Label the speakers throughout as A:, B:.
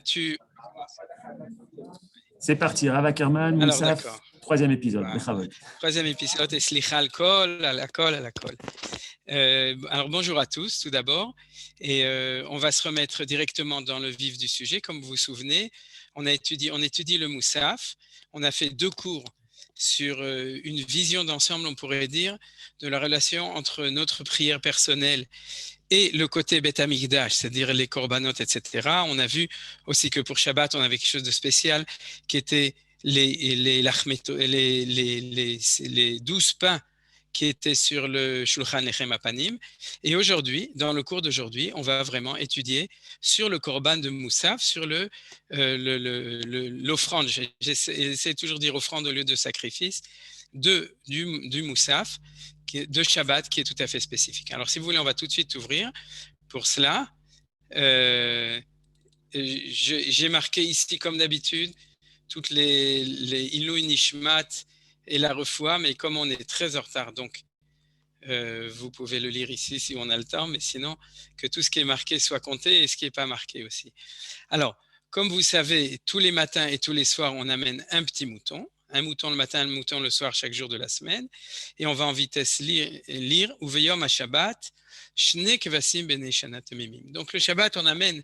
A: tu...
B: C'est parti, Rav Ackerman, Moussaf, troisième épisode.
A: Voilà. Troisième épisode, et Slicha al-Kol, al-Kol, al-Kol. Alors bonjour à tous tout d'abord, et on va se remettre directement dans le vif du sujet. Comme vous vous souvenez, on étudie le Moussaf, on a fait 2 cours sur une vision d'ensemble, on pourrait dire, de la relation entre notre prière personnelle et le côté Beth Amikdash, c'est-à-dire les korbanot, etc. On a vu aussi que pour Shabbat, on avait quelque chose de spécial qui était les 12 pains qui étaient sur le Shulchan Lechem Apanim. Et aujourd'hui, dans le cours d'aujourd'hui, on va vraiment étudier sur le korban de Moussaf, sur l'offrande, j'essaie toujours de dire offrande au lieu de sacrifice, du Moussaf, de Shabbat, qui est tout à fait spécifique. Alors, si vous voulez, on va tout de suite ouvrir. Pour cela, j'ai marqué ici, comme d'habitude, toutes les Ilui Nishmat et la refoua, mais comme on est très en retard, donc vous pouvez le lire ici si on a le temps, mais sinon, que tout ce qui est marqué soit compté et ce qui n'est pas marqué aussi. Alors, comme vous savez, tous les matins et tous les soirs, on amène un petit mouton. Un mouton le matin, un mouton le soir, chaque jour de la semaine. Et on va en vitesse lire Uveyom ha-Shabbat, Shne Kevasim Bene Shana Temimim. Donc le Shabbat, on amène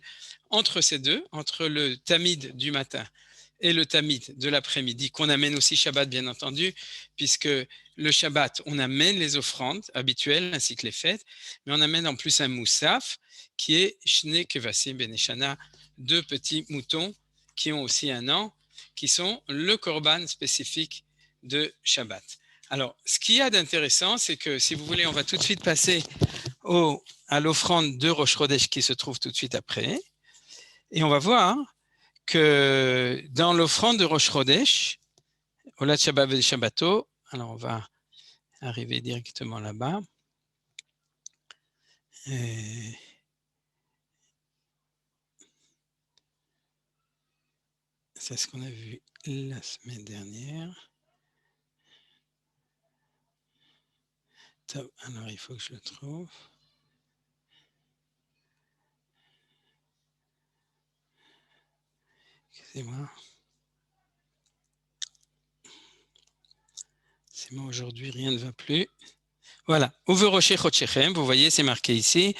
A: entre ces deux, entre le Tamid du matin et le Tamid de l'après-midi, qu'on amène aussi Shabbat, bien entendu, puisque le Shabbat, on amène les offrandes habituelles ainsi que les fêtes, mais on amène en plus un Moussaf qui est Shne Kevasim Bene Shana, 2 petits moutons qui ont aussi un an, qui sont le korban spécifique de Shabbat. Alors, ce qu'il y a d'intéressant, c'est que, si vous voulez, on va tout de suite passer à l'offrande de Rosh Chodesh qui se trouve tout de suite après. Et on va voir que dans l'offrande de Rosh Chodesh, Olat Shabbat ve Shabbato, alors on va arriver directement là-bas. C'est ce qu'on a vu la semaine dernière. Alors, il faut que je le trouve. Excusez-moi. C'est moi aujourd'hui, rien ne va plus. Voilà. Uveroshe Chodshechem, vous voyez, c'est marqué ici.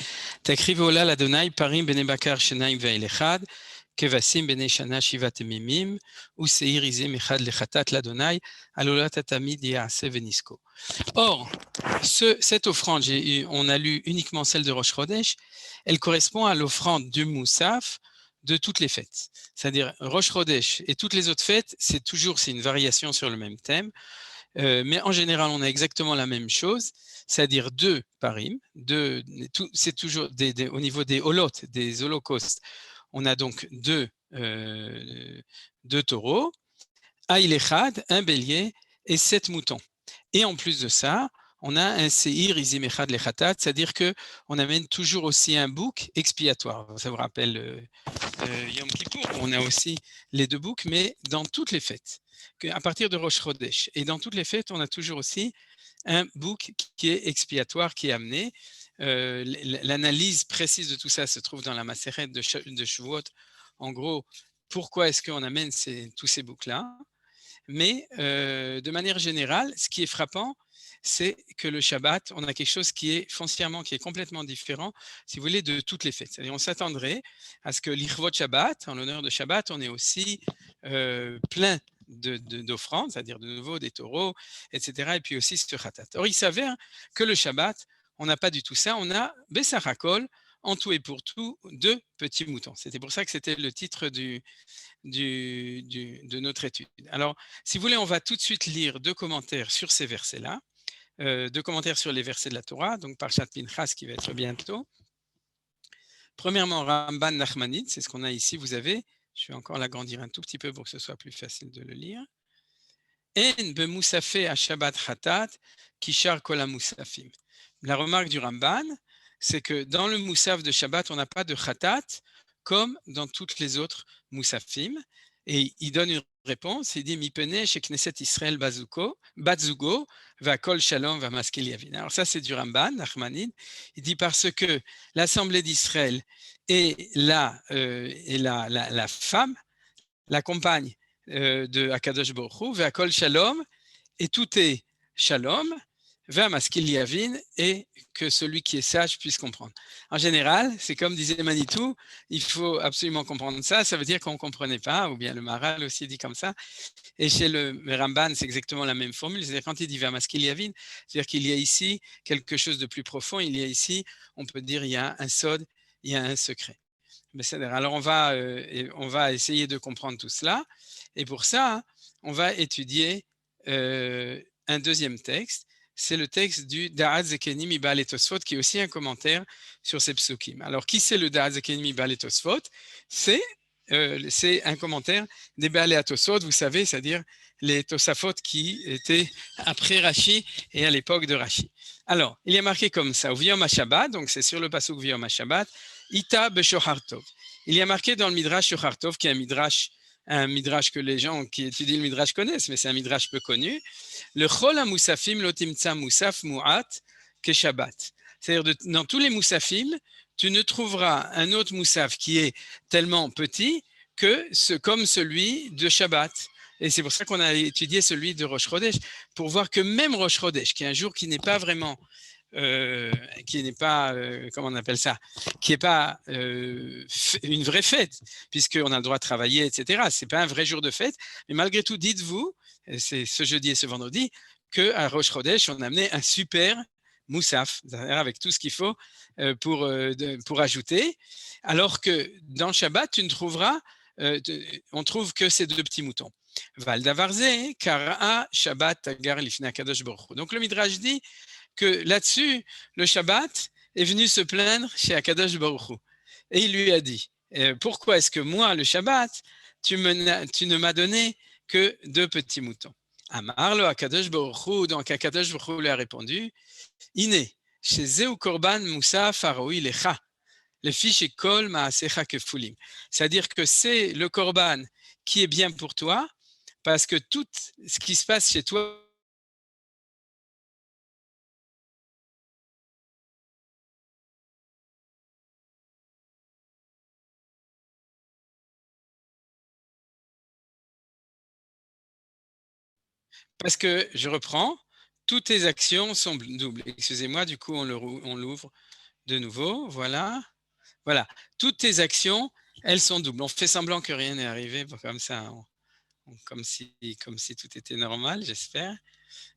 A: Takrivola l'Adonai parim bene bakar shenaim ve'el echad. Kevasim bene shana shivat emimim, ou seir izem echad lechatat l'Adonai, alolat atamid yaase venisko. Or, cette offrande, on a lu uniquement celle de Rosh Chodesh, elle correspond à l'offrande du Moussaf de toutes les fêtes. C'est-à-dire Rosh Chodesh et toutes les autres fêtes, c'est une variation sur le même thème, mais en général, on a exactement la même chose, c'est-à-dire 2 parim, c'est toujours au niveau des holotes, des holocaustes. On a donc 2 taureaux, Aïl Echad, un bélier et 7 moutons. Et en plus de ça, on a un Seir Izim Echad Lechatat, c'est-à-dire qu'on amène toujours aussi un bouc expiatoire. Ça vous rappelle Yom Kippour, on a aussi les 2 boucs, mais dans toutes les fêtes, à partir de Rosh Chodesh. Et dans toutes les fêtes, on a toujours aussi un bouc qui est expiatoire, qui est amené. L'analyse précise de tout ça se trouve dans la Maseret de Shavuot. En gros, pourquoi est-ce qu'on amène tous ces boucs-là? Mais de manière générale, ce qui est frappant, c'est que le Shabbat, on a quelque chose qui est foncièrement, qui est complètement différent, si vous voulez, de toutes les fêtes. C'est-à-dire, on s'attendrait à ce que l'Ichvot Shabbat, en l'honneur de Shabbat, on est aussi plein d'offrandes, c'est-à-dire de nouveau des taureaux, etc. Et puis aussi ce Khatat. Or, il s'avère que le Shabbat, on n'a pas du tout ça. On a Bessar HaKol, en tout et pour tout, 2 petits moutons. C'était pour ça que c'était le titre de notre étude. Alors, si vous voulez, on va tout de suite lire 2 commentaires sur ces versets-là, 2 commentaires sur les versets de la Torah, donc Parshat Pinchas qui va être bientôt. Premièrement, Ramban Nachmanide, c'est ce qu'on a ici, vous avez, je vais encore l'agrandir un tout petit peu pour que ce soit plus facile de le lire. En b'moussafé à Shabbat Khatat, kishar kol ha-moussafim. La remarque du Ramban, c'est que dans le moussaf de Shabbat, on n'a pas de Khatat, comme dans toutes les autres moussafim. Et il donne une réponse, il dit Mipene chez Knesset Israël Batzugo, va kol shalom, va maskil yavin. Alors ça, c'est du Ramban, Nachmanide. Il dit parce que l'Assemblée d'Israël et la femme, la compagne de Akadosh Baruch Hu, Ve'akol Shalom, et tout est Shalom, Ve'amaskil Yavin, et que celui qui est sage puisse comprendre. En général, c'est comme disait Manitou, il faut absolument comprendre ça, ça veut dire qu'on ne comprenait pas, ou bien le Maharal aussi dit comme ça, et chez le Ramban, c'est exactement la même formule, c'est-à-dire quand il dit Ve'amaskil Yavin, c'est-à-dire qu'il y a ici quelque chose de plus profond, il y a ici, on peut dire, il y a un sod, il y a un secret. Alors on va essayer de comprendre tout cela, et pour ça, on va étudier un deuxième texte, c'est le texte du Da'at Zekeni Mibal et Tosfot, qui est aussi un commentaire sur ces psukim. Alors qui c'est le Da'at Zekeni Mibal et Tosfot? C'est un commentaire des Baal et Tosfot, vous savez, c'est-à-dire les Tosafot qui étaient après Rashi et à l'époque de Rashi. Alors, il est marqué comme ça, au Viyom HaShabbat, donc c'est sur le pasuk Viyom HaShabbat, Ita Beshohartov. Il y a marqué dans le Midrash Shohartov, qui est un midrash que les gens qui étudient le midrash connaissent, mais c'est un midrash peu connu. Le Chol HaMusafim Lotimtsa Musaf Mu'at Keshabbat. C'est-à-dire dans tous les Musafim, tu ne trouveras un autre Musaf qui est tellement petit comme celui de Shabbat. Et c'est pour ça qu'on a étudié celui de Rosh Chodesh, pour voir que même Rosh Chodesh, qui est un jour qui n'est pas vraiment comment on appelle ça, qui n'est pas une vraie fête, puisqu'on a le droit de travailler, etc. Ce n'est pas un vrai jour de fête, mais malgré tout, dites-vous, c'est ce jeudi et ce vendredi, qu'à Rosh Chodesh, on a amené un super moussaf, avec tout ce qu'il faut pour ajouter, alors que dans Shabbat, tu ne trouveras, on trouve que ces deux petits moutons. Val Davarze, Kara, Shabbat, Agar, Lifna, Kadosh Baruch Hu. Donc le Midrash dit que là-dessus, le Shabbat est venu se plaindre chez Akadosh Baruch Hu. Et il lui a dit, pourquoi est-ce que moi, le Shabbat, tu ne m'as donné que deux petits moutons? Amar lo Akadosh Baruch Hu, donc Akadosh Baruch Hu lui a répondu, Iné, chez Zeu Korban Moussa Faroui Lecha, le fiche Kol Maasecha Kefulim. C'est-à-dire que c'est le Korban qui est bien pour toi, parce que tout ce qui se passe chez toi, parce que, je reprends, toutes tes actions sont doubles. Excusez-moi, du coup, on l'ouvre de nouveau. Voilà. Voilà. Toutes tes actions, elles sont doubles. On fait semblant que rien n'est arrivé, comme ça, comme si tout était normal, j'espère.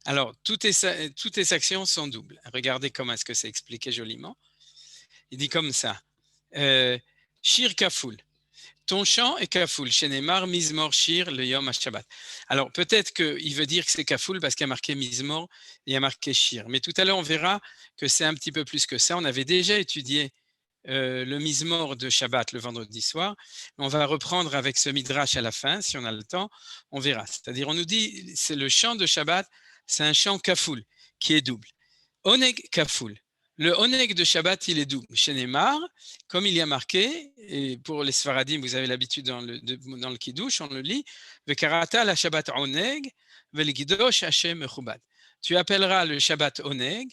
A: Alors, toutes tes actions sont doubles. Regardez comment est-ce que c'est expliqué joliment. Il dit comme ça. Shir Kafoul. Ton chant est kafoul, Shenemar, Mizmor, Shir, le Yom HaShabbat. Alors peut-être qu'il veut dire que c'est kafoul parce qu'il y a marqué Mizmor et il y a marqué Shir. Mais tout à l'heure, on verra que c'est un petit peu plus que ça. On avait déjà étudié le Mizmor de Shabbat le vendredi soir. On va reprendre avec ce Midrash à la fin, si on a le temps, on verra. C'est-à-dire, on nous dit, c'est le chant de Shabbat, c'est un chant kafoul, qui est double. Oneg kafoul. Le oneg de Shabbat, il est double. Chez Neymar, comme il y a marqué, et pour les Sfaradim, vous avez l'habitude dans le Kiddush, on le lit, Vekarata la Shabbat oneg, velgidosh Hashem mechubad. Tu appelleras le Shabbat oneg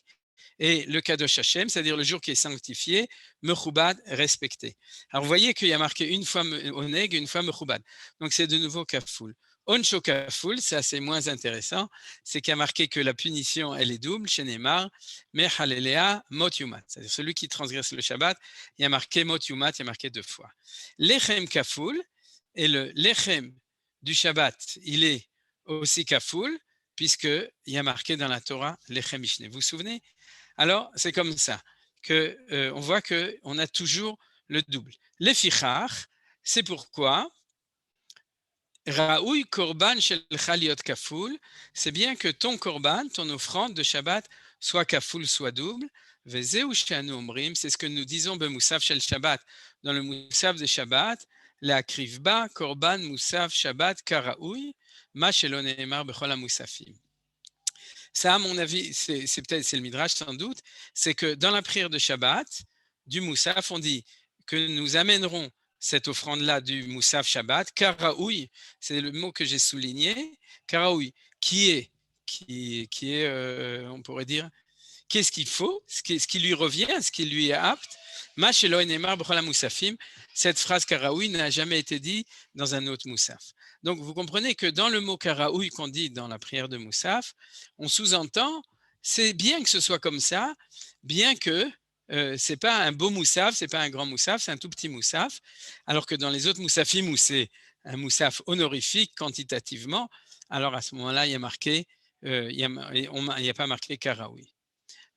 A: et le Kadosh Hashem, c'est-à-dire le jour qui est sanctifié, mechubad, respecté. Alors vous voyez qu'il y a marqué une fois oneg et une fois mechubad. Donc c'est de nouveau kafoul. Oncho kafoul, ça c'est moins intéressant, c'est qu'il y a marqué que la punition, elle est double, chez Neymar, mais halelea mot yumat, c'est-à-dire celui qui transgresse le Shabbat, il y a marqué mot yumat, il y a marqué deux fois. Lechem kafoul, et le lechem du Shabbat, il est aussi kafoul, puisqu'il y a marqué dans la Torah lechem mishne. Vous vous souvenez? Alors, c'est comme ça qu'on voit qu'on a toujours le double. Les fichar, c'est pourquoi Raoui korban shel chaliot kafoul, c'est bien que ton korban, ton offrande de Shabbat, soit kafoul, soit double. Vezeu shanu omrim, c'est ce que nous disons b'musaf shel Shabbat, dans le musaf de Shabbat, la krivba korban musaf Shabbat karaoui, ma shelo neemar bechol hamusafim. Ça, à mon avis, c'est le Midrash sans doute, c'est que dans la prière de Shabbat, du Moussaf, on dit que nous amènerons cette offrande-là du Moussaf Shabbat, Karaoui, c'est le mot que j'ai souligné, Karaoui, qui est on pourrait dire, qu'est-ce qu'il faut, ce qui lui revient, ce qui lui est apte, Ma shelo enemar b'chol ha-moussafim, cette phrase karaoui n'a jamais été dite dans un autre moussaf. Donc vous comprenez que dans le mot karaoui qu'on dit dans la prière de moussaf, on sous-entend, c'est bien que ce soit comme ça, bien que c'est pas un beau moussaf, c'est pas un grand moussaf, c'est un tout petit moussaf, alors que dans les autres moussafim où c'est un moussaf honorifique quantitativement, alors à ce moment-là, il y a marqué, il n'y a pas marqué karaoui.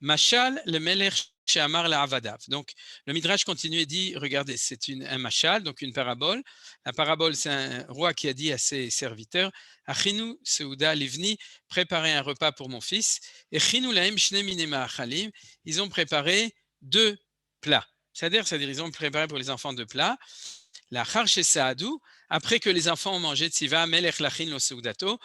A: Machal le melech she'amar la'avadav. Donc, le Midrash continue et dit, regardez, c'est un machal, donc une parabole. La parabole, c'est un roi qui a dit à ses serviteurs, Achinu seuda livni, préparez un repas pour mon fils. Et chinu lahem shne mine ma'achalim, ils ont préparé 2 plats. C'est-à-dire, ils ont préparé pour les enfants 2 plats. La charche saadou, après que les enfants ont mangé tsiva, melech lachin lo seudato,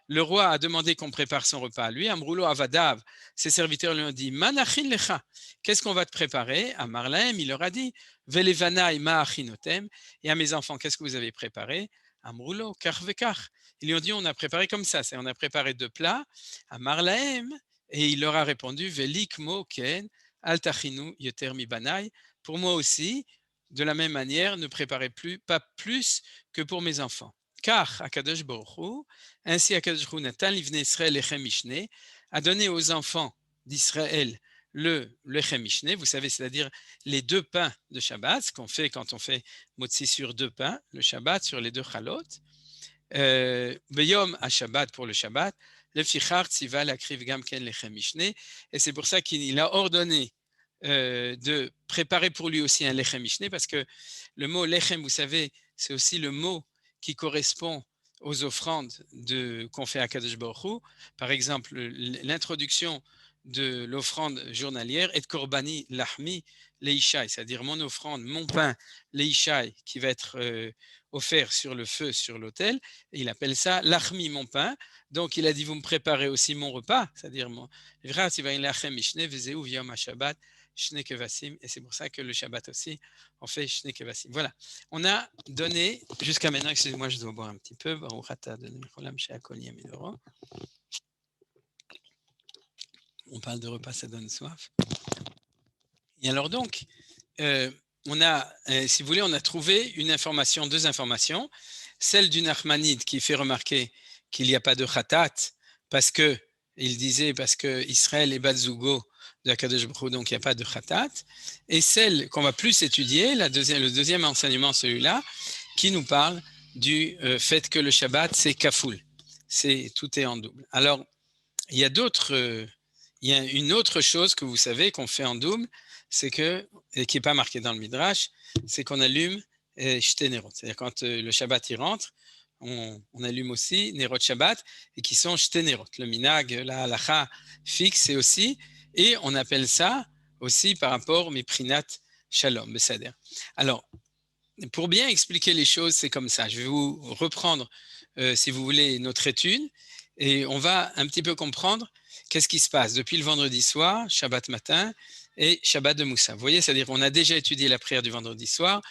A: le roi a demandé qu'on prépare son repas à lui. Amroulo avadav, ses serviteurs lui ont dit, manachin lecha, qu'est-ce qu'on va te préparer? À Marlahem, il leur a dit, velevanaï ma'achinotem, et à mes enfants, qu'est-ce que vous avez préparé? Amroulo, kar vekar. Ils lui ont dit, on a préparé comme ça, on a préparé 2 plats. À Marlahem, et il leur a répondu, velikmo ken, altachinu yoter mi banaï, pour moi aussi, de la même manière, ne préparez pas plus que pour mes enfants. Car Akadosh Baruch Hu, ainsi Akadosh Baruch Hu Natan livnei Israël lechem mishne, a donné aux enfants d'Israël le lechem mishne, vous savez, c'est-à-dire les 2 pains de Shabbat, ce qu'on fait quand on fait motzi sur 2 pains, le Shabbat sur les 2 chalot, beyom à Shabbat pour le Shabbat, le fichar tziva lakriv gam ken lechem mishne, et c'est pour ça qu'il a ordonné de préparer pour lui aussi un lechem mishne, parce que le mot lechem, vous savez, c'est aussi le mot qui correspond aux offrandes qu'on fait à Kadosh Baruch Hu. Par exemple, l'introduction de l'offrande journalière est korbani lahmi leishai, c'est-à-dire mon offrande, mon pain leishai, qui va être offert sur le feu, sur l'autel, et il appelle ça lahmi, mon pain. Donc il a dit, vous me préparez aussi mon repas, c'est-à-dire mon lechem mishne vezeu v'yom ha-shabbat Shne Kevasim, et c'est pour ça que le Shabbat aussi, on fait Shne Kevasim. Voilà, on a donné, jusqu'à maintenant, excusez-moi, je dois boire un petit peu, Baruch Ata Adonai Mecholam She'akol Yamidoro. On parle de repas, ça donne soif. Et alors donc, on a, si vous voulez, on a trouvé 2 informations, celle du Nachmanide qui fait remarquer qu'il n'y a pas de Khatat, parce que Israël est Bat-Zugo de Akadosh Baruch Hu, donc il n'y a pas de Khatat, et celle qu'on va plus étudier, le deuxième enseignement, celui-là, qui nous parle du fait que le Shabbat, c'est Kafoul, tout est en double. Alors, il y a une autre chose que vous savez qu'on fait en double, c'est que, et qui n'est pas marqué dans le Midrash, c'est qu'on allume Shte Nerot. C'est-à-dire quand le Shabbat y rentre, on allume aussi Nerot Shabbat, et qui sont Shte Nerot. Le minag, la halacha fixe, c'est aussi, et on appelle ça aussi par rapport au Miprinat Shalom, Beseder. Alors, pour bien expliquer les choses, c'est comme ça. Je vais vous reprendre, si vous voulez, notre étude, et on va un petit peu comprendre qu'est-ce qui se passe depuis le vendredi soir, Shabbat matin, et Shabbat de Moussa. Vous voyez, c'est-à-dire qu'on a déjà étudié la prière du vendredi soir,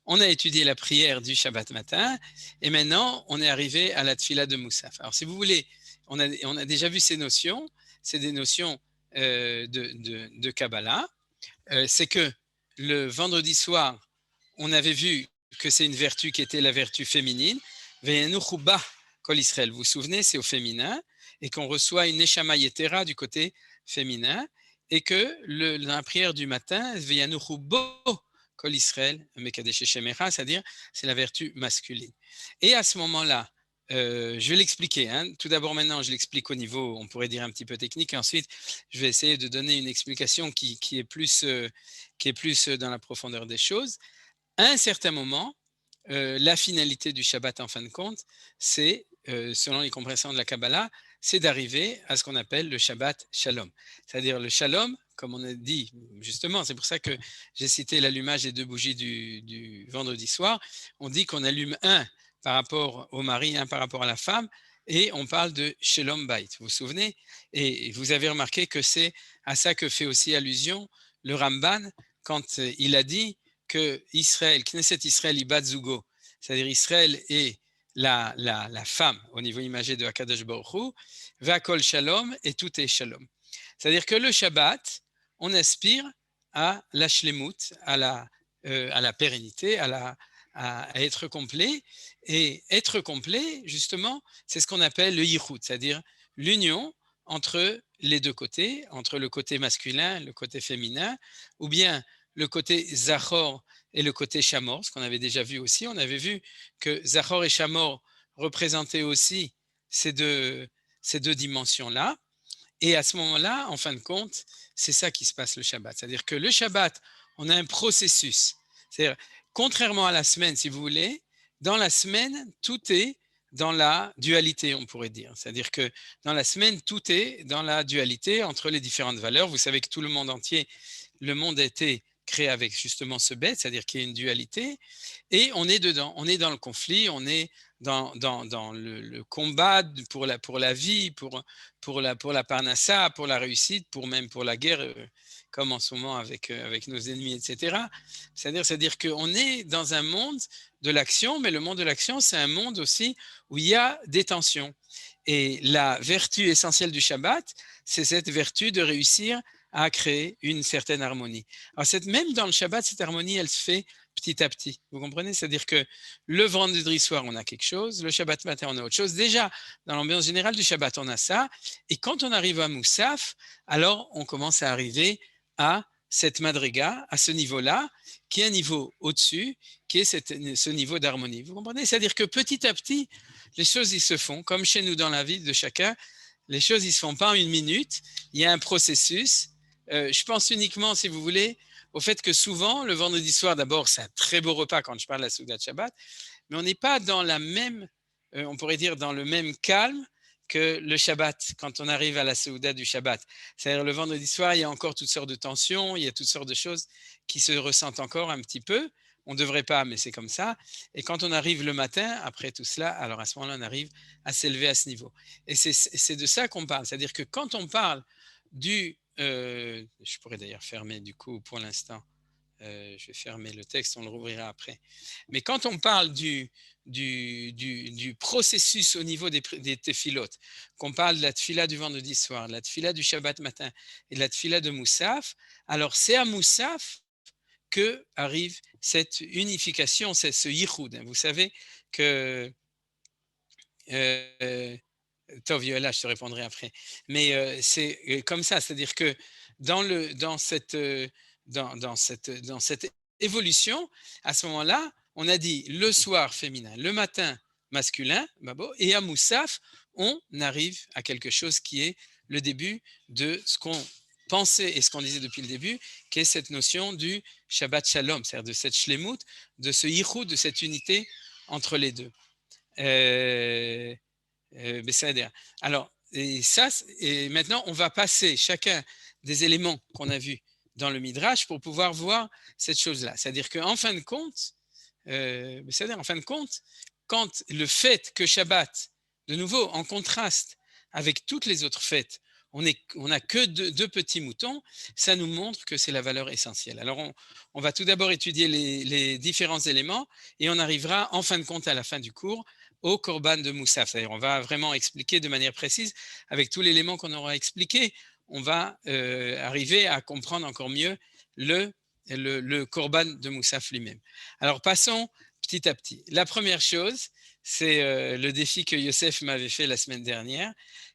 A: on a étudié la prière du Shabbat matin, et maintenant, on est arrivé à la Tfila de Moussa. Alors, si vous voulez, on a déjà vu ces notions, c'est des notions de Kabbalah. C'est que le vendredi soir, on avait vu que c'est une vertu qui était la vertu féminine. Ve'enuchuba kol Israël. Vous vous souvenez, c'est au féminin, et qu'on reçoit une neshama yetera du côté féminin, et que dans la prière du matin, ve'enuchubo kol Israël, mekadesh shemecha, c'est-à-dire c'est la vertu masculine. Et à ce moment-là, je vais l'expliquer. Tout d'abord, maintenant, je l'explique au niveau, on pourrait dire un petit peu technique, et ensuite, je vais essayer de donner une explication qui est plus dans la profondeur des choses. À un certain moment, la finalité du Shabbat, en fin de compte, c'est, selon les compréhensions de la Kabbalah, c'est d'arriver à ce qu'on appelle le Shabbat Shalom. C'est-à-dire le Shalom, comme on a dit, justement, c'est pour ça que j'ai cité l'allumage des 2 bougies du vendredi soir. On dit qu'on allume un par rapport au mari, un par rapport à la femme, et on parle de Shalom Bait, vous vous souvenez? Et vous avez remarqué que c'est à ça que fait aussi allusion le Ramban quand il a dit que Israël, Knesset Israël Ibat Zugo, c'est-à-dire Israël est la femme au niveau imagé de Akadosh Baruch Hu, va kol shalom, et tout est shalom. C'est-à-dire que le Shabbat, on aspire à la shlemut, à la pérennité, à être complet. Et être complet, justement, c'est ce qu'on appelle le yichud, c'est-à-dire l'union entre les deux côtés, entre le côté masculin, le côté féminin, ou bien le côté zachor et le côté chamor, ce qu'on avait déjà vu aussi. On avait vu que zachor et chamor représentaient aussi ces deux dimensions-là. Et à ce moment-là, en fin de compte, c'est ça qui se passe le Shabbat. C'est-à-dire que le Shabbat, on a un processus. C'est-à-dire, contrairement à la semaine, si vous voulez, dans la semaine, tout est dans la dualité, on pourrait dire. C'est-à-dire que dans la semaine, tout est dans la dualité entre les différentes valeurs. Vous savez que tout le monde entier, le monde a été créé avec justement ce bête, c'est-à-dire qu'il y a une dualité, et on est dedans, on est dans le conflit, on est dans le combat pour la vie, pour la parnassa, pour la réussite, même pour la guerre, comme en ce moment avec nos ennemis, etc. C'est-à-dire qu'on est dans un monde de l'action, mais le monde de l'action, c'est un monde aussi où il y a des tensions. Et la vertu essentielle du Shabbat, c'est cette vertu de réussir à créer une certaine harmonie. Alors, même dans le Shabbat, cette harmonie, elle se fait petit à petit. Vous comprenez? C'est-à-dire que le vendredi soir, on a quelque chose, le Shabbat matin, on a autre chose. Déjà, dans l'ambiance générale du Shabbat, on a ça. Et quand on arrive à Moussaf, alors on commence à arriver à cette madriga, à ce niveau-là, qui est un niveau au-dessus, qui est ce niveau d'harmonie. Vous comprenez? C'est-à-dire que petit à petit, les choses, ils se font, comme chez nous dans la vie de chacun, les choses, ils ne se font pas en une minute. Il y a un processus. Je pense uniquement, si vous voulez, au fait que souvent, le vendredi soir, d'abord, c'est un très beau repas quand je parle de la Souda de Shabbat, mais on n'est pas dans la même, on pourrait dire, dans le même calme que le Shabbat, quand on arrive à la Souda du Shabbat. C'est-à-dire le vendredi soir, il y a encore toutes sortes de tensions, il y a toutes sortes de choses qui se ressentent encore un petit peu. On ne devrait pas, mais c'est comme ça. Et quand on arrive le matin, après tout cela, alors à ce moment-là, on arrive à s'élever à ce niveau. Et c'est de ça qu'on parle. C'est-à-dire que quand on parle je pourrais d'ailleurs fermer du coup pour l'instant, je vais fermer le texte, on le rouvrira après. Mais quand on parle du processus au niveau des téphilotes, qu'on parle de la tfila du vendredi soir, de la tfila du Shabbat matin et de la tfila de Moussaf, alors c'est à Moussaf que arrive cette unification, c'est ce yichud. Vous savez que Tov, Yoela, je te répondrai après. Mais c'est comme ça, c'est-à-dire que dans cette évolution, à ce moment-là, on a dit le soir féminin, le matin masculin, et à Moussaf, on arrive à quelque chose qui est le début de ce qu'on pensait et ce qu'on disait depuis le début, qui est cette notion du Shabbat Shalom, c'est-à-dire de cette shlemut, de ce yichud, de cette unité entre les deux. Alors, et maintenant, on va passer chacun des éléments qu'on a vus dans le Midrash pour pouvoir voir cette chose-là. C'est-à-dire qu'en fin de compte, quand le fait que Shabbat, de nouveau, en contraste avec toutes les autres fêtes, on n'a que deux petits moutons, ça nous montre que c'est la valeur essentielle. Alors, on va tout d'abord étudier les différents éléments et on arrivera en fin de compte à la fin du cours au Korban de Moussaf. C'est-à-dire, on va vraiment expliquer de manière précise, avec tous les éléments qu'on aura expliqués, on va arriver à comprendre encore mieux le Korban de Moussaf lui-même. Alors, passons petit à petit. La première chose, c'est le défi que Youssef m'avait fait la semaine dernière,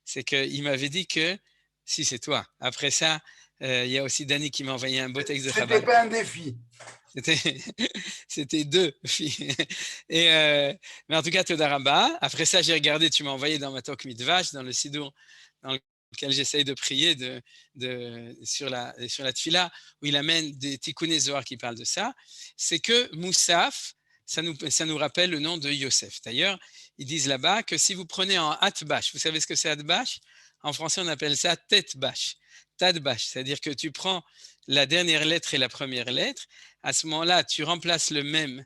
A: c'est qu'il m'avait dit que, si c'est toi, après ça, il y a aussi Dani qui m'a envoyé un beau texte de Chabad.
C: C'était pas un défi.
A: C'était deux filles. Mais en tout cas, Todaramba. Après ça, j'ai regardé, tu m'as envoyé dans ma Tok Midvash, dans le Sidour, dans lequel j'essaye de prier sur la Tfila, où il amène des Tikkuné Zohar qui parlent de ça. C'est que Moussaf, ça nous rappelle le nom de Yosef. D'ailleurs, ils disent là-bas que si vous prenez en Atbash, vous savez ce que c'est Atbash? En français, on appelle ça Tetbash. Tadbash, c'est-à-dire que tu prends la dernière lettre et la première lettre. À ce moment-là, tu remplaces le même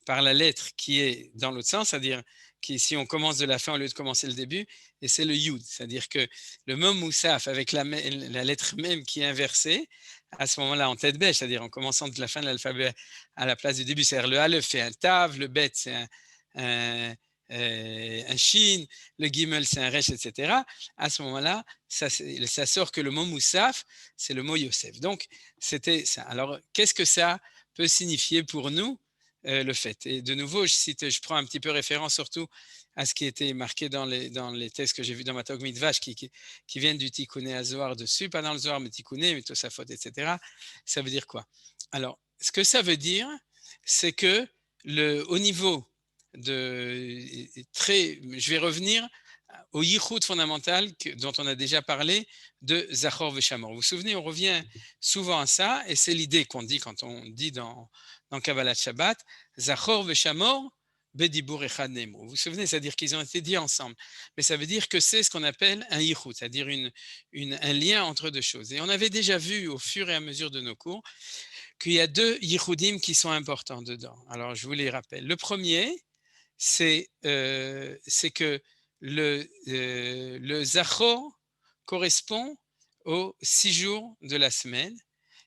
A: par la lettre qui est dans l'autre sens, c'est-à-dire que si on commence de la fin au lieu de commencer le début, et c'est le Yud, c'est-à-dire que le mot Moussaf avec la lettre même qui est inversée, à ce moment-là en tête bêche, c'est-à-dire en commençant de la fin de l'alphabet à la place du début, c'est-à-dire le Aleph fait un Tav, le Bet c'est un shin, le gimel c'est un resh, etc. À ce moment-là, ça sort que le mot moussaf, c'est le mot Yosef. Donc, c'était ça. Alors, qu'est-ce que ça peut signifier pour nous, le fait? Et de nouveau, je prends un petit peu référence surtout à ce qui était marqué dans les textes que j'ai vus dans ma Tog Midvash, qui viennent du Tikkuné Azohar dessus, pas dans le Zohar, mais Tikkuné, mais Tosafot, etc. Ça veut dire quoi? Alors, ce que ça veut dire, c'est que au niveau je vais revenir au yichud fondamental dont on a déjà parlé de Zachor Veshamor. Vous vous souvenez, on revient souvent à ça, et c'est l'idée qu'on dit quand on dit dans Kabbalat Shabbat, Zachor Veshamor Bedibur Echad Nemo. Vous vous souvenez, c'est-à-dire qu'ils ont été dits ensemble. Mais ça veut dire que c'est ce qu'on appelle un yichud, c'est-à-dire un lien entre deux choses. Et on avait déjà vu au fur et à mesure de nos cours qu'il y a deux yichudim qui sont importants dedans. Alors, je vous les rappelle. Le premier, c'est que le Zachor correspond aux 6 jours de la semaine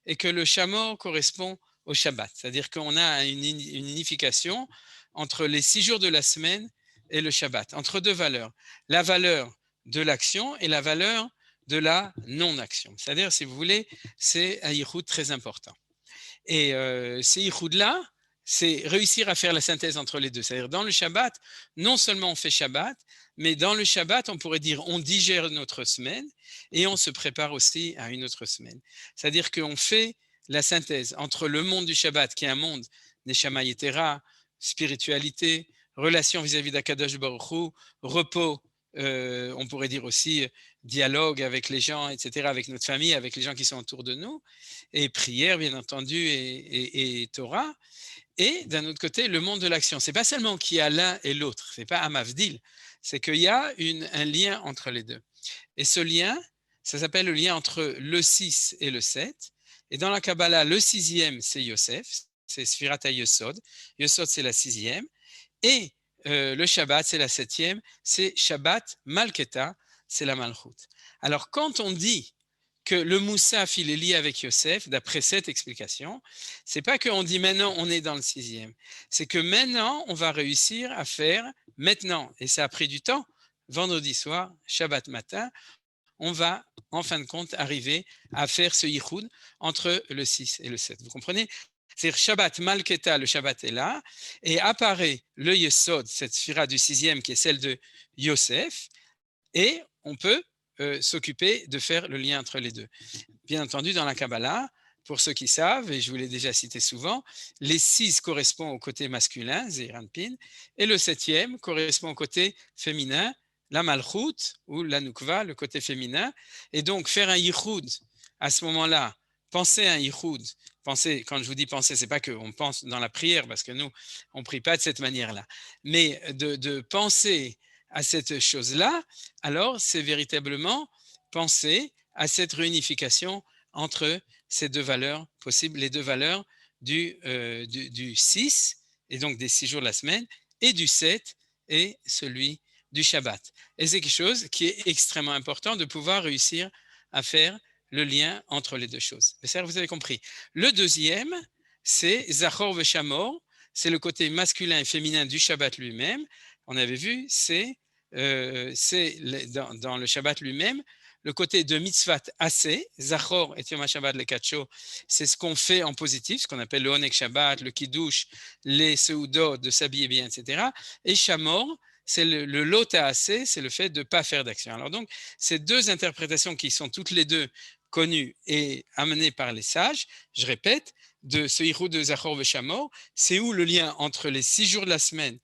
A: et que le Shamor correspond au Shabbat. C'est-à-dire qu'on a une unification entre les 6 jours de la semaine et le Shabbat, entre deux valeurs. La valeur de l'action et la valeur de la non-action. C'est-à-dire, si vous voulez, c'est un yichud très important. Et ces yichud-là, c'est réussir à faire la synthèse entre les deux. C'est-à-dire, dans le Shabbat, non seulement on fait Shabbat, mais dans le Shabbat, on pourrait dire on digère notre semaine et on se prépare aussi à une autre semaine. C'est-à-dire qu'on fait la synthèse entre le monde du Shabbat, qui est un monde Neshama Yetera, spiritualité, relation vis-à-vis d'Akadosh Baruch Hu, repos, on pourrait dire aussi dialogue avec les gens, etc., avec notre famille, avec les gens qui sont autour de nous, et prière, bien entendu, et Torah. Et d'un autre côté, le monde de l'action. Ce n'est pas seulement qu'il y a l'un et l'autre, ce n'est pas Amavdil, c'est qu'il y a un lien entre les deux. Et ce lien, ça s'appelle le lien entre le 6 et le 7. Et dans la Kabbalah, le 6e, c'est Yosef, c'est Sfirat HaYesod. Yesod, c'est la 6e. Et le Shabbat, c'est la 7e, c'est Shabbat Malketa, c'est la Malchut. Alors, quand on dit que le Moussaf, il est lié avec Yosef, d'après cette explication, c'est pas qu'on dit maintenant on est dans le 6e, c'est que maintenant on va réussir à faire maintenant, et ça a pris du temps, vendredi soir, Shabbat matin, on va en fin de compte arriver à faire ce yichud entre le 6 et le 7. Vous comprenez? C'est-à-dire Shabbat Malketa, le Shabbat est là, et apparaît le Yesod, cette sphira du 6e qui est celle de Yosef, et on peut s'occuper de faire le lien entre les deux. Bien entendu, dans la Kabbalah, pour ceux qui savent, et je vous l'ai déjà cité souvent, les 6 correspondent au côté masculin, Zeir Anpin, et le 7e correspond au côté féminin, la Malchut ou la Nukva, le côté féminin. Et donc, faire un yichud à ce moment-là, penser à un yichud, penser, quand je vous dis penser, c'est pas qu'on pense dans la prière, parce que nous, on ne prie pas de cette manière-là, mais de penser à cette chose-là, alors c'est véritablement penser à cette réunification entre ces deux valeurs possibles, les deux valeurs du 6, et donc des 6 jours de la semaine, et du 7, et celui du Shabbat. Et c'est quelque chose qui est extrêmement important de pouvoir réussir à faire le lien entre les deux choses. Mais ça, vous avez compris. Le deuxième, c'est Zachor Veshamor, c'est le côté masculin et féminin du Shabbat lui-même. On avait vu, c'est dans le Shabbat lui-même, le côté de mitzvat assez, Zachor et Yom HaShabbat le Kacho, c'est ce qu'on fait en positif, ce qu'on appelle le Onek Shabbat, le Kiddush, les Seudot, de s'habiller bien, etc. Et Shamor, c'est le Lota assez, c'est le fait de ne pas faire d'action. Alors donc, ces deux interprétations qui sont toutes les deux connues et amenées par les sages, je répète, de ce Hirou de Zachor Veshamor, c'est où le lien entre les 6 jours de la semaine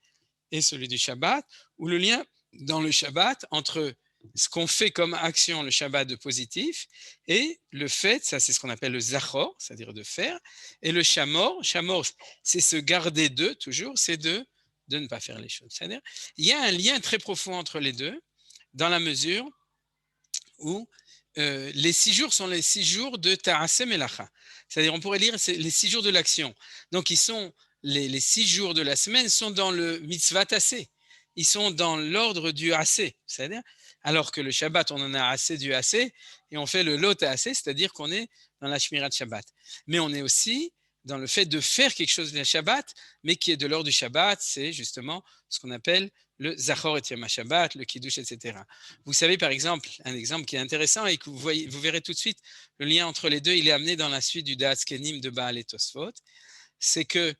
A: et celui du Shabbat, ou le lien dans le Shabbat entre ce qu'on fait comme action le Shabbat de positif et le fait, ça c'est ce qu'on appelle le Zachor, c'est-à-dire de faire, et le Shamor, Shamor c'est se garder d'eux toujours, c'est de ne pas faire les choses. C'est-à-dire, il y a un lien très profond entre les deux, dans la mesure où les 6 jours sont les 6 jours de Ta'aseh Melacha. C'est-à-dire, on pourrait lire c'est les 6 jours de l'action. Donc, ils sont les 6 jours de la semaine sont dans le mitzvah assez. Ils sont dans l'ordre du assez. C'est-à-dire, alors que le Shabbat, on en a assez du assez, et on fait le lot assez, c'est-à-dire qu'on est dans la Shmirat Shabbat. Mais on est aussi dans le fait de faire quelque chose le Shabbat, mais qui est de l'ordre du Shabbat, c'est justement ce qu'on appelle le Zachor et Yom HaShabbat, le Kiddush, etc. Vous savez par exemple, un exemple qui est intéressant et que vous verrez tout de suite, le lien entre les deux, il est amené dans la suite du Da'at Kenim de Baal et Tosfot, c'est que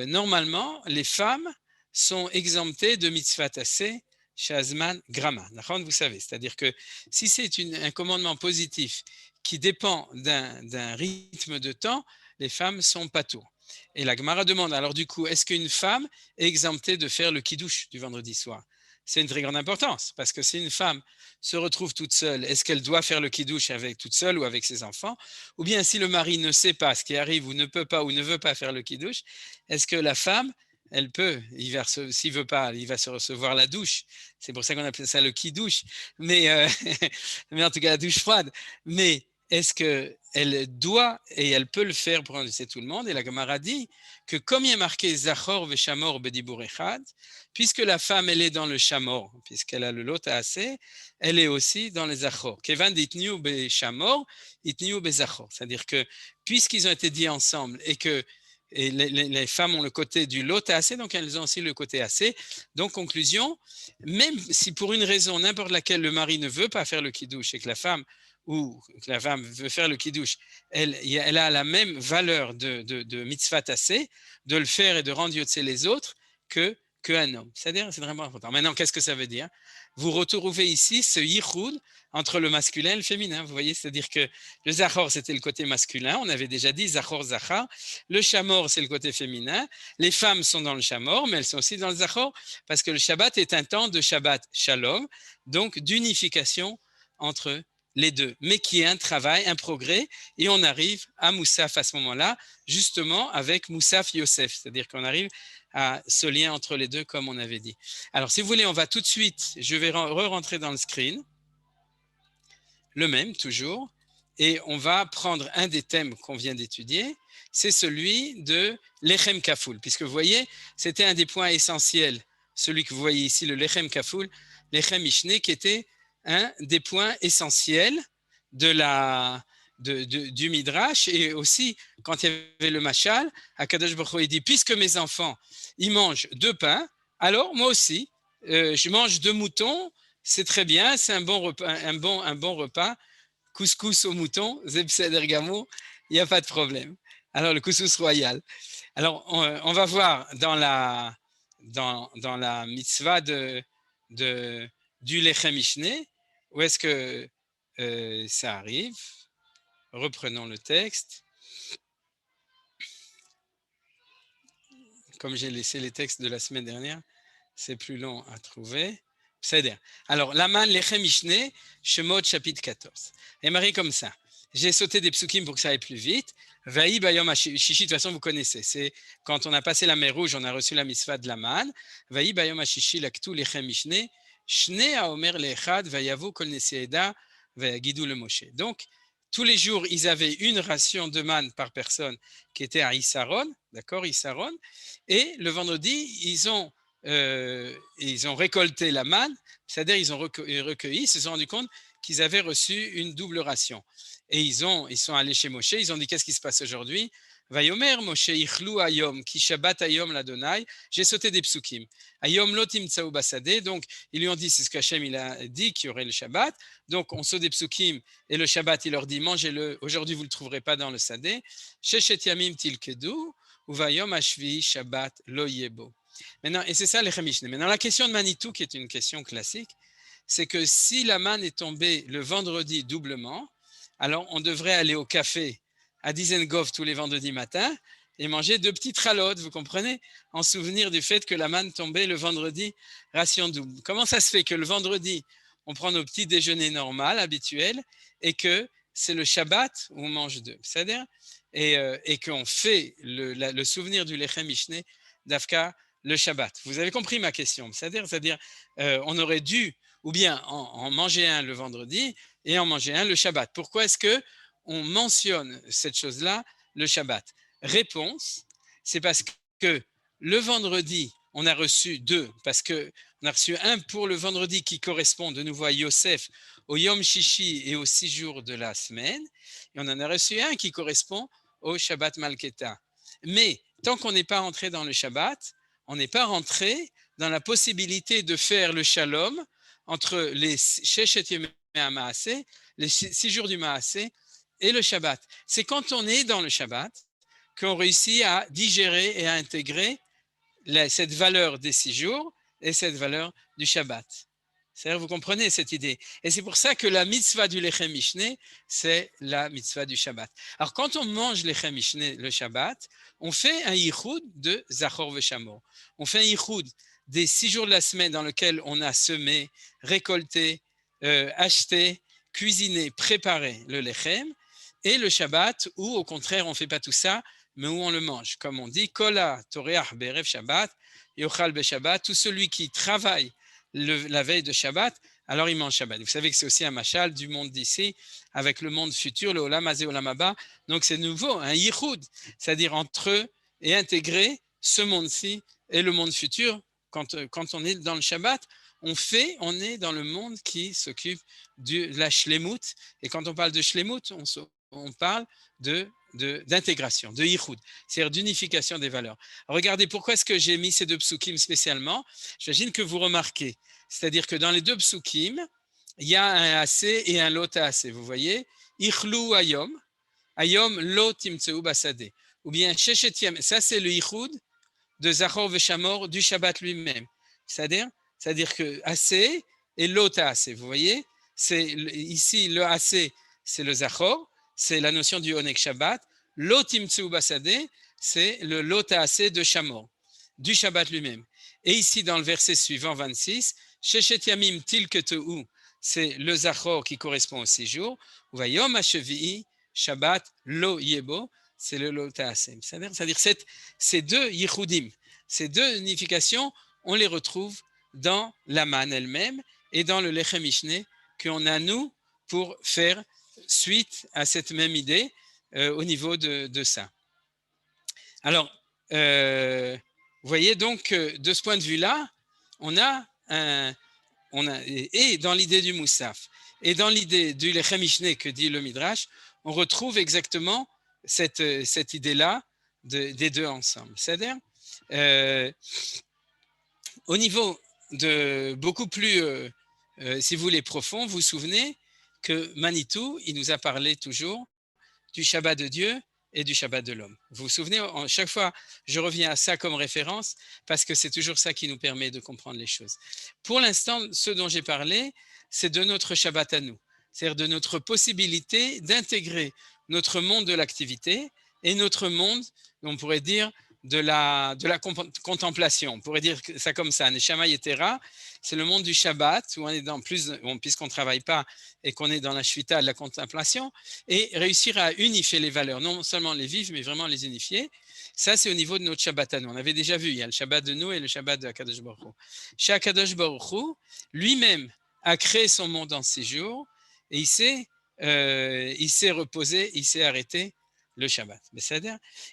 A: normalement, les femmes sont exemptées de mitzvah tassé, shazman, grama. Vous savez, c'est-à-dire que si c'est un commandement positif qui dépend d'un rythme de temps, les femmes sont patour. Et la Gemara demande, alors du coup, est-ce qu'une femme est exemptée de faire le kiddush du vendredi soir? C'est une très grande importance, parce que si une femme se retrouve toute seule, est-ce qu'elle doit faire le kiddush toute seule ou avec ses enfants? Ou bien si le mari ne sait pas ce qui arrive ou ne peut pas ou ne veut pas faire le kiddush, est-ce que la femme, elle peut, s'il veut pas, il va se recevoir la douche. C'est pour ça qu'on appelle ça le kiddush. Mais, mais en tout cas, la douche froide. Mais est-ce qu'elle doit et elle peut le faire pour endosser tout le monde? Et la Gemara dit que comme il y a marqué Zachor veshamor bedibur echad, puisque la femme, elle est dans le shamor, puisqu'elle a le lot assez, elle est aussi dans les zachor. Kevan ditniu be shamor, itniu be zachor. C'est-à-dire que puisqu'ils ont été dits ensemble et que les femmes ont le côté du lot assez, donc elles ont aussi le côté assez. Donc, conclusion, même si pour une raison, n'importe laquelle, le mari ne veut pas faire le kiddush et que la femme veut faire le kiddush, elle a la même valeur de mitzvah tassé, de le faire et de rendre yotse les autres qu'un homme. C'est-à-dire, c'est vraiment important. Maintenant, qu'est-ce que ça veut dire? Vous retrouvez ici ce yichud entre le masculin et le féminin. Vous voyez, c'est-à-dire que le zachor, c'était le côté masculin. On avait déjà dit zachor, zachar. Le shamor, c'est le côté féminin. Les femmes sont dans le shamor, mais elles sont aussi dans le zachor, parce que le Shabbat est un temps de Shabbat shalom, donc d'unification entre les deux, mais qui est un travail, un progrès, et on arrive à Moussaf à ce moment-là, justement avec Moussaf Yosef, c'est-à-dire qu'on arrive à ce lien entre les deux, comme on avait dit. Alors, si vous voulez, on va tout de suite, je vais re-rentrer dans le screen, le même, toujours, et on va prendre un des thèmes qu'on vient d'étudier, c'est celui de l'Echem Kafoul, puisque vous voyez, c'était un des points essentiels, celui que vous voyez ici, le l'Echem Kafoul, l'Echem Mishneh, qui était un des points essentiels du Midrash, et aussi, quand il y avait le Machal, Akadosh Baruch Hu dit, puisque mes enfants, ils mangent 2 pains, alors moi aussi, je mange 2 moutons, c'est très bien, c'est un bon repas, un bon repas, couscous au mouton, Zebseder Gamo, il n'y a pas de problème. Alors, le couscous royal. Alors, on va voir dans la mitzvah du Lechem Mishneh, où est-ce que ça arrive. Reprenons le texte. Comme j'ai laissé les textes de la semaine dernière, c'est plus long à trouver. C'est-à-dire, alors, Laman Lechem Mishneh, Shemot, chapitre 14. Et Marie comme ça. J'ai sauté des psukim pour que ça aille plus vite. Vaï bayom hashishi, de toute façon, vous connaissez. C'est quand on a passé la mer Rouge, on a reçu la mitzvah de Laman. Vaï bayom hashishi laktu Lechem Mishneh, Shne haomer leechad, vayavu kol nesieda, vayagidou le Moshe. Donc, tous les jours, ils avaient une ration de manne par personne qui était à Issaron, d'accord, Issaron. Et le vendredi, ils ont récolté la manne, c'est-à-dire ils ont recueilli, ils se sont rendus compte qu'ils avaient reçu une double ration. Et ils sont allés chez Moshe, ils ont dit qu'est-ce qui se passe aujourd'hui? Vayomer Moshe ichlu ayom ki shabbat ayom l'Adonai. J'ai sauté des psukim. Ayom lo timtsaou basadeh. Donc ils lui ont dit c'est ce qu'Hachem il a dit qu'il y aurait le Shabbat. Donc on saute des psukim et le Shabbat il leur dit mangez-le. Aujourd'hui vous le trouverez pas dans le sadeh. Sheshet yamim tilkedu uvayom hashvi Shabbat lo yebo. Maintenant, et c'est ça les Mishneh. Maintenant, la question de Manitou, qui est une question classique, c'est que si la manne est tombée le vendredi doublement, alors on devrait aller au café à Dizengoff tous les vendredis matins et manger 2 petites ralotes, vous comprenez, en souvenir du fait que la manne tombait le vendredi ration double. Comment ça se fait que le vendredi, on prend nos petits déjeuners normaux, habituels, et que c'est le Shabbat où on mange 2, c'est-à-dire, et qu'on fait le souvenir du Lechem Mishneh d'Afka le Shabbat. Vous avez compris ma question, c'est-à-dire on aurait dû ou bien en manger un le vendredi et en manger un le Shabbat. Pourquoi est-ce qu'on mentionne cette chose-là, le Shabbat? Réponse, c'est parce que le vendredi, on a reçu 2, parce qu'on a reçu un pour le vendredi qui correspond de nouveau à Yosef, au Yom Shishi et aux 6 jours de la semaine, et on en a reçu un qui correspond au Shabbat Malketa. Mais tant qu'on n'est pas rentré dans le Shabbat, on n'est pas rentré dans la possibilité de faire le shalom entre les Sheshet Yemei HaMaaseh, les 6 jours du Maaseh et le Shabbat. C'est quand on est dans le Shabbat qu'on réussit à digérer et à intégrer cette valeur des 6 jours et cette valeur du Shabbat. C'est-à-dire, vous comprenez cette idée. Et c'est pour ça que la mitzvah du Lechem Mishneh, c'est la mitzvah du Shabbat. Alors, quand on mange Lechem Mishneh le Shabbat, on fait un yichud de Zachor Veshamor. On fait un yichud des 6 jours de la semaine dans lesquels on a semé, récolté, acheté, cuisiné, préparé le Lechem, et le Shabbat où, au contraire, on ne fait pas tout ça, mais où on le mange. Comme on dit, Kola Toreach Berev Shabbat, Yochal Beshabbat, tout celui qui travaille la veille de Shabbat, alors il mange Shabbat. Vous savez que c'est aussi un machal du monde d'ici avec le monde futur, le Olam Hazé, Olam Haba. Donc c'est nouveau, un yichud, c'est-à-dire entre eux et intégrer ce monde-ci et le monde futur. Quand on est dans le Shabbat, on est dans le monde qui s'occupe de la shlemut. Et quand on parle de shlemut, on parle d'intégration, de yichud, c'est-à-dire d'unification des valeurs. Regardez, pourquoi est-ce que j'ai mis ces 2 psukim spécialement? J'imagine que vous remarquez, c'est-à-dire que dans les 2 psukim, il y a un assez et un lot assez. Vous voyez, ichlu ayom, ayom lo timtseu basade, ou bien sheshet yam. Ça c'est le yichud de Zachor Veshamor du Shabbat lui-même. C'est-à-dire que assez et lot assez. Vous voyez, c'est ici le assez, c'est le Zachor. C'est la notion du Onek Shabbat. Lo timtseu basade, c'est le lot assez de Shamor, du Shabbat lui-même. Et ici, dans le verset suivant, 26, Sheshet Yamim Tilketeu, c'est le Zachor qui correspond aux 6 jours. Vayom HaShevi'i Shabbat Lo Yebo, c'est le lot assez. C'est-à-dire ces 2 yichudim, ces 2 unifications, on les retrouve dans la manne elle-même et dans le Lechem Mishneh qu'on a, nous, pour faire suite à cette même idée au niveau de ça. Alors, vous voyez donc, de ce point de vue-là, et dans l'idée du Moussaf, et dans l'idée du Lechem Mishneh que dit le Midrash, on retrouve exactement cette idée-là des 2 ensemble. C'est-à-dire, au niveau de beaucoup plus, si vous voulez, profond, vous vous souvenez que Manitou, il nous a parlé toujours du Shabbat de Dieu et du Shabbat de l'homme. Vous vous souvenez, chaque fois, je reviens à ça comme référence parce que c'est toujours ça qui nous permet de comprendre les choses. Pour l'instant, ce dont j'ai parlé, c'est de notre Shabbat à nous, c'est-à-dire de notre possibilité d'intégrer notre monde de l'activité et notre monde, on pourrait dire, de la contemplation. On pourrait dire ça comme ça, Neshama Yetera, c'est le monde du Shabbat, où on est dans plus, puisqu'on ne travaille pas et qu'on est dans la Shvita de la contemplation, et réussir à unifier les valeurs, non seulement les vivre, mais vraiment les unifier. Ça, c'est au niveau de notre Shabbat à nous. On avait déjà vu, il y a le Shabbat de nous et le Shabbat de Akadosh Baruch Hu. Chaque Akadosh Baruch Hu, lui-même, a créé son monde en 6 jours, et il s'est reposé, il s'est arrêté le Shabbat.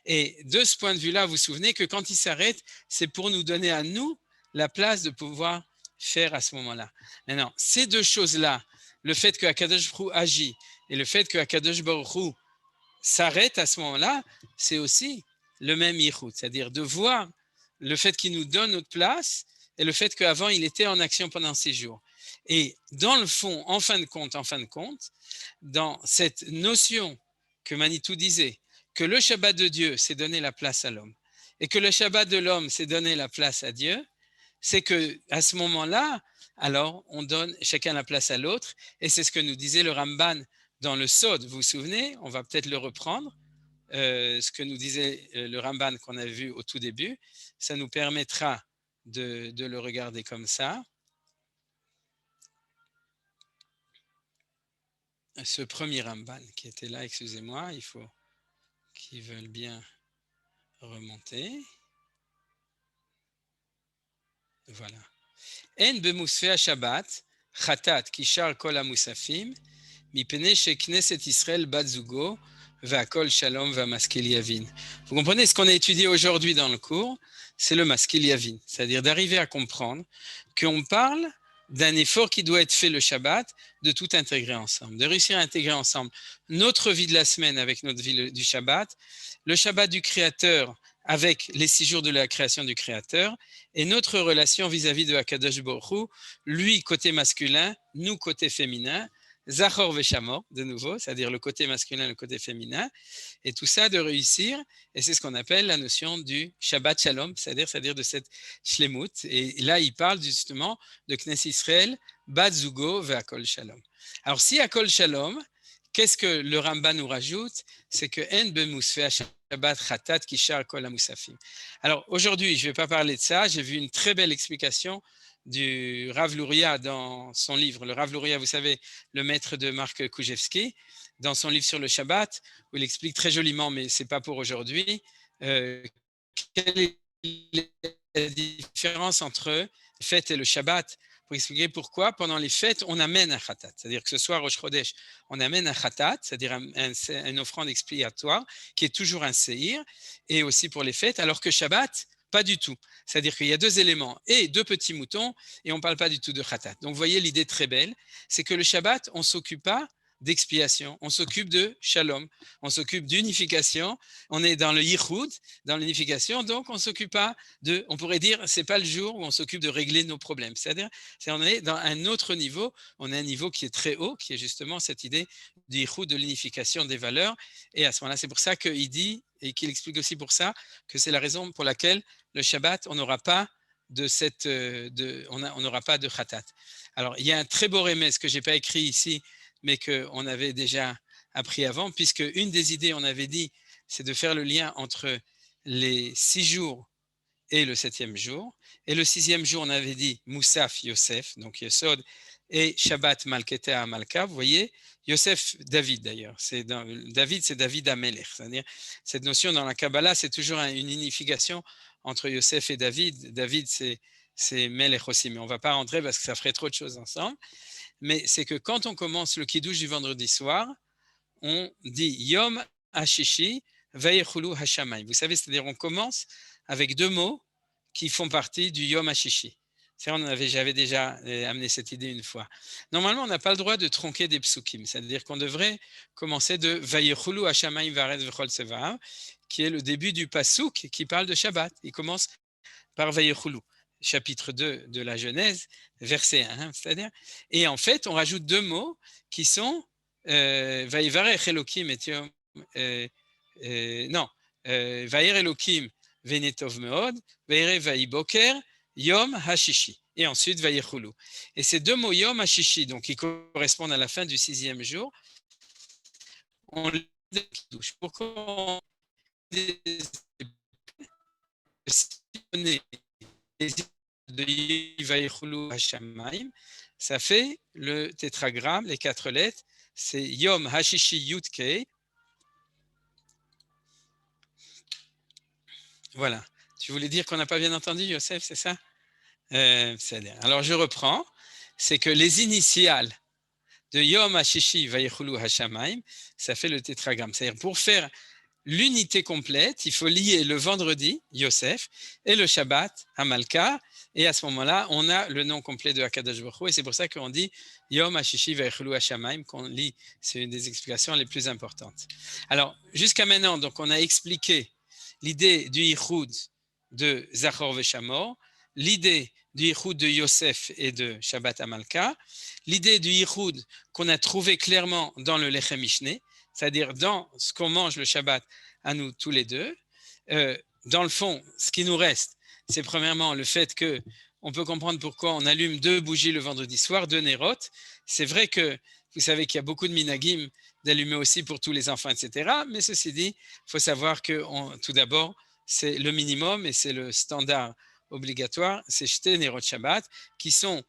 A: Et de ce point de vue-là, vous vous souvenez que quand il s'arrête, c'est pour nous donner à nous la place de pouvoir faire à ce moment-là. Maintenant, ces 2 choses-là, le fait que Akadosh Baruch Hu agit et le fait que Akadosh Baruch Hu s'arrête à ce moment-là, c'est aussi le même yichud, c'est-à-dire de voir le fait qu'il nous donne notre place et le fait qu'avant, il était en action pendant 6 jours. Et dans le fond, en fin de compte, dans cette notion que Manitou disait, que le Shabbat de Dieu, c'est donner la place à l'homme, et que le Shabbat de l'homme, c'est donner la place à Dieu, c'est qu'à ce moment-là, alors, on donne chacun la place à l'autre, et c'est ce que nous disait le Ramban dans le Sod, vous vous souvenez, on va peut-être le reprendre, ce que nous disait le Ramban qu'on a vu au tout début, ça nous permettra de le regarder comme ça. Ce premier Ramban qui était là, excusez-moi, il faut qu'ils veulent bien remonter. Voilà. En bemusfei Shabbat, chatat kishar kol hamusafim, mipnei shekneset Israël bat zugo, ve'akol shalom ve'amaskil yavin. Vous comprenez ce qu'on a étudié aujourd'hui dans le cours, c'est le maskil yavin, c'est-à-dire d'arriver à comprendre qu'on parle d'un effort qui doit être fait le Shabbat, de tout intégrer ensemble, de réussir à intégrer ensemble notre vie de la semaine avec notre vie du Shabbat, le Shabbat du Créateur avec les 6 jours de la création du Créateur, et notre relation vis-à-vis de Akadosh Baruch Hu, lui côté masculin, nous côté féminin, Zachor Veshamor, de nouveau, c'est-à-dire le côté masculin, le côté féminin, et tout ça de réussir, et c'est ce qu'on appelle la notion du Shabbat Shalom, c'est-à-dire de cette Shlemut, et là il parle justement de Knesset Israël, Bat Zugo Ve'akol Shalom. Alors si Akol Shalom, qu'est-ce que le Rambam nous rajoute? C'est que En Bemusfeh Shabbat Khatat Kishar Kol Musafim. Alors aujourd'hui, je ne vais pas parler de ça, j'ai vu une très belle explication du Rav Luria dans son livre. Le Rav Luria, vous savez, le maître de Marc Koujevski, dans son livre sur le Shabbat, où il explique très joliment, mais ce n'est pas pour aujourd'hui, quelle est la différence entre le fête et le Shabbat, pour expliquer pourquoi pendant les fêtes, on amène un khatat. C'est-à-dire que ce soir, au Rosh Chodesh, on amène un khatat, c'est-à-dire une offrande expiatoire, qui est toujours un séhir, et aussi pour les fêtes, alors que Shabbat, pas du tout. C'est-à-dire qu'il y a 2 éléments et 2 petits moutons et on ne parle pas du tout de khatat. Donc, vous voyez, l'idée très belle, c'est que le Shabbat, on ne s'occupe pas d'expiation, on s'occupe de shalom, on s'occupe d'unification, on est dans le yichud, dans l'unification, donc on ne s'occupe pas de, on pourrait dire, ce n'est pas le jour où on s'occupe de régler nos problèmes. C'est-à-dire, on est dans un autre niveau, on a un niveau qui est très haut, qui est justement cette idée du yichud, de l'unification des valeurs, et à ce moment-là, c'est pour ça qu'il dit, et qu'il explique aussi pour ça, que c'est la raison pour laquelle le Shabbat, on n'aura pas de cette, on n'aura pas de khatat. Alors, il y a un très beau remède que je n'ai pas écrit ici, mais qu'on avait déjà appris avant, puisque une des idées, on avait dit, c'est de faire le lien entre les 6 jours et le 7e jour. Et le 6e jour, on avait dit Moussaf Yosef, donc Yesod, et Shabbat Malketea Malka. Vous voyez, Yosef, David d'ailleurs. David, c'est David Amelech. C'est-à-dire, cette notion dans la Kabbalah, c'est toujours une unification entre Yosef et David. David, c'est Melech aussi, mais on ne va pas rentrer parce que ça ferait trop de choses ensemble. Mais c'est que quand on commence le Kiddush du vendredi soir, on dit Yom Hashishi Vayechulu Hashamayim. Vous savez, c'est-à-dire on commence avec 2 mots qui font partie du Yom Hashishi. J'avais déjà amené cette idée une fois. Normalement, on n'a pas le droit de tronquer des psukim, c'est-à-dire qu'on devrait commencer de Vayechulu Hashamayim Varetz V'chol Tzevav, qui est le début du pasuk qui parle de Shabbat. Il commence par Vayechulu, chapitre 2 de la Genèse, verset 1, c'est-à-dire. Et en fait, on rajoute 2 mots qui sont Vayivarech Elokim et Yom, non, Vayer Elokim Venetov Meod, Vayer Vayiboker Yom Hashishi. Et ensuite Vayechulu. Et ces 2 mots Yom Hashishi, donc qui correspondent à la fin du 6e jour, on les touche. Pourquoi on est de Vayechulu Hashamayim, ça fait le tétragramme, les 4 lettres, c'est Yom Hashishi Yudkei. Voilà. Tu voulais dire qu'on n'a pas bien entendu, Yosef, c'est ça? Alors, je reprends. C'est que les initiales de Yom Hashishi Vayechulu Hashamayim, ça fait le tétragramme. C'est-à-dire, pour faire l'unité complète, il faut lier le vendredi, Yosef, et le Shabbat, Amalka, et à ce moment-là, on a le nom complet de Akadosh Baruch Hu, et c'est pour ça qu'on dit Yom Hashishi Vayechulu Hashamayim, qu'on lit, c'est une des explications les plus importantes. Alors, jusqu'à maintenant, donc, on a expliqué l'idée du Yichud de Zachor Veshamor, l'idée du Yichud de Yosef et de Shabbat Amalka, l'idée du Yichud qu'on a trouvé clairement dans le Lechem Mishneh, c'est-à-dire dans ce qu'on mange le Shabbat à nous tous les deux. Dans le fond, ce qui nous reste, c'est premièrement le fait qu'on peut comprendre pourquoi on allume 2 bougies le vendredi soir, 2 nérotes. C'est vrai que vous savez qu'il y a beaucoup de minagim d'allumer aussi pour tous les enfants, etc. Mais ceci dit, il faut savoir que tout d'abord, c'est le minimum et c'est le standard obligatoire, c'est Shte Nerot Shabbat, qui sont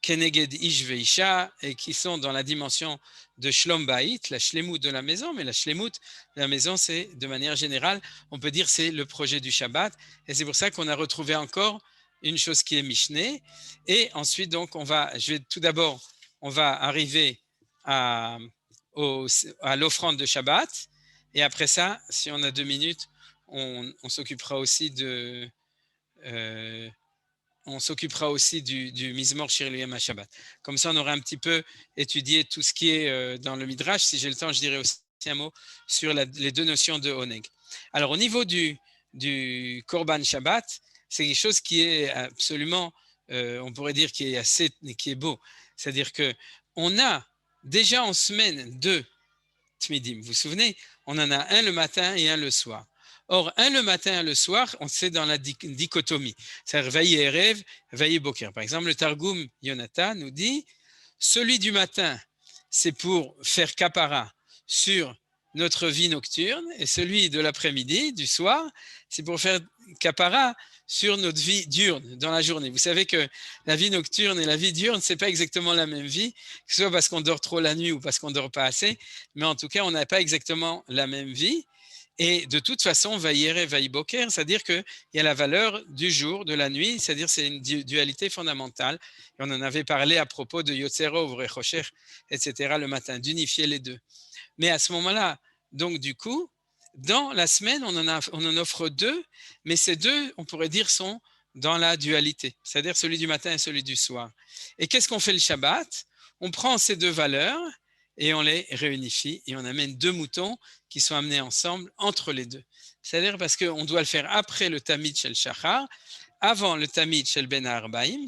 A: Keneged Ish Veisha, et qui sont dans la dimension de Shlom Bayit, la Shlemut de la maison, mais la Shlemut de la maison, c'est de manière générale, on peut dire c'est le projet du Shabbat, et c'est pour ça qu'on a retrouvé encore une chose qui est Mishneh, et ensuite donc tout d'abord, on va arriver à l'offrande de Shabbat, et après ça, si on a 2 minutes, on s'occupera aussi on s'occupera aussi du Mizmor Shir Yom HaShabbat. Comme ça, on aura un petit peu étudié tout ce qui est dans le Midrash. Si j'ai le temps, je dirai aussi un mot sur les deux notions de Oneg. Alors, au niveau du Korban Shabbat, c'est quelque chose qui est absolument, on pourrait dire, qui est beau. C'est-à-dire qu'on a déjà en semaine 2 Tmidim. Vous vous souvenez, on en a un le matin et un le soir. Or, un le matin et un le soir, on sait dans la dichotomie. C'est-à-dire Vayi Erev, Vayi Boker. Par exemple, le Targum Yonatan nous dit, celui du matin, c'est pour faire kapara sur notre vie nocturne, et celui de l'après-midi, du soir, c'est pour faire kapara sur notre vie diurne dans la journée. Vous savez que la vie nocturne et la vie diurne, ce n'est pas exactement la même vie, que ce soit parce qu'on dort trop la nuit ou parce qu'on ne dort pas assez, mais en tout cas, on n'a pas exactement la même vie. Et de toute façon, Vayere, Vayiboker, c'est-à-dire qu'il y a la valeur du jour, de la nuit, c'est-à-dire c'est une dualité fondamentale. Et on en avait parlé à propos de Yotzero, Vrechocher, etc. le matin, d'unifier les deux. Mais à ce moment-là, donc du coup, dans la semaine, on en offre 2, mais ces 2, on pourrait dire, sont dans la dualité, c'est-à-dire celui du matin et celui du soir. Et qu'est-ce qu'on fait le Shabbat? On prend ces 2 valeurs et on les réunifie et on amène 2 moutons qui sont amenés ensemble entre les 2. C'est-à-dire parce qu'on doit le faire après le Tamid Shel Shachar, avant le Tamid Shel Ben Arbaim,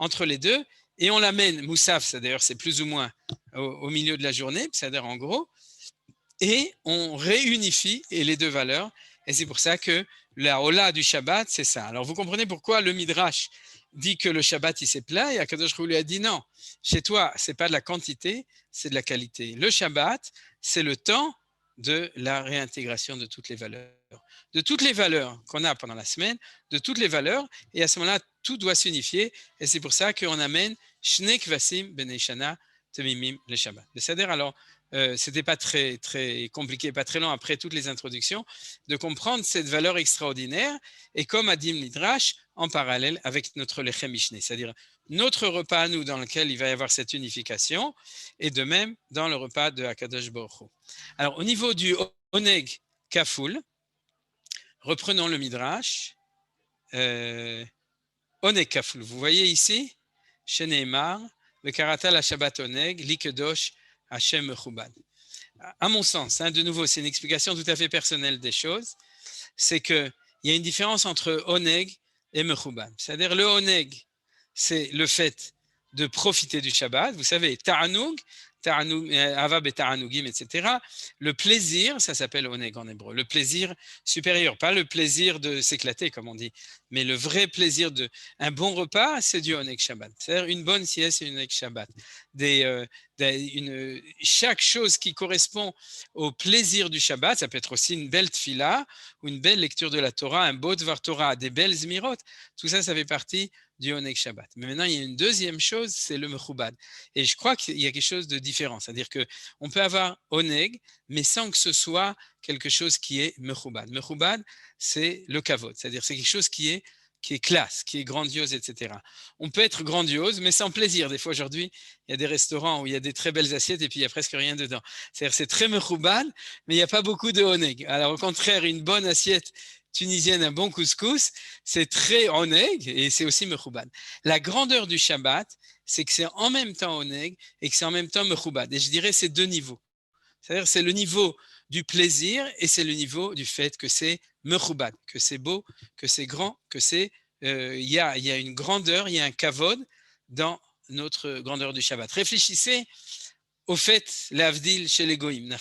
A: entre les 2, et on l'amène, Moussaf, c'est plus ou moins au milieu de la journée, c'est-à-dire en gros, et on réunifie les 2 valeurs, et c'est pour ça que la Ola du Shabbat, c'est ça. Alors vous comprenez pourquoi le Midrash dit que le Shabbat, il s'est plat, et Akadosh Hu lui a dit non, chez toi, c'est pas de la quantité, c'est de la qualité. Le Shabbat, c'est le temps de la réintégration de toutes les valeurs qu'on a pendant la semaine, de toutes les valeurs, et à ce moment-là, tout doit s'unifier, et c'est pour ça qu'on amène Shne Kvasim Bnei Shana Temimim le Shabbat. C'est-à-dire, alors, c'était pas très, très compliqué, pas très long après toutes les introductions, de comprendre cette valeur extraordinaire, et comme a dit Midrash, en parallèle avec notre Lechem Mishneh, c'est-à-dire notre repas à nous dans lequel il va y avoir cette unification, et de même dans le repas de Hakadosh Baruch Hu. Alors, au niveau du Oneg Kafoul, reprenons le Midrash. Oneg Kafoul, vous voyez ici, Sheneemar, le Karata la Shabbat Oneg, Likedosh Hashem Mechubad. À mon sens, de nouveau, c'est une explication tout à fait personnelle des choses, c'est qu'il y a une différence entre Oneg et Mechubad. C'est-à-dire le Oneg, c'est le fait de profiter du Shabbat. Vous savez, Ta'anoug, Avab et Ta'anougim, etc. Le plaisir, ça s'appelle Oneg en hébreu. Le plaisir supérieur, pas le plaisir de s'éclater, comme on dit, mais le vrai plaisir un bon repas, c'est du Oneg Shabbat. C'est-à-dire une bonne sieste et une Oneg Shabbat. Chaque chose qui correspond au plaisir du Shabbat, ça peut être aussi une belle tfila ou une belle lecture de la Torah, un beau Dvar Torah, des belles zmirot. Tout ça, ça fait partie du Oneg Shabbat. Mais maintenant, il y a une deuxième chose, c'est le Mechubad. Et je crois qu'il y a quelque chose de différent. C'est-à-dire qu'on peut avoir Oneg, mais sans que ce soit quelque chose qui est Mechubad. Mechubad, c'est le kavod. C'est-à-dire c'est quelque chose qui est classe, qui est grandiose, etc. On peut être grandiose, mais sans plaisir. Des fois, aujourd'hui, il y a des restaurants où il y a des très belles assiettes et puis il n'y a presque rien dedans. C'est-à-dire c'est très Mechubad, mais il n'y a pas beaucoup de Oneg. Alors, au contraire, une bonne assiette tunisienne, un bon couscous, c'est très oneg et c'est aussi mechubad. La grandeur du Shabbat, c'est que c'est en même temps oneg et que c'est en même temps mechubad. Et je dirais c'est 2 niveaux. C'est-à-dire c'est le niveau du plaisir et c'est le niveau du fait que c'est mechubad, que c'est beau, que c'est grand, que c'est il y a une grandeur, il y a un kavod dans notre grandeur du Shabbat. Réfléchissez au fait l'avdil chez les goïm,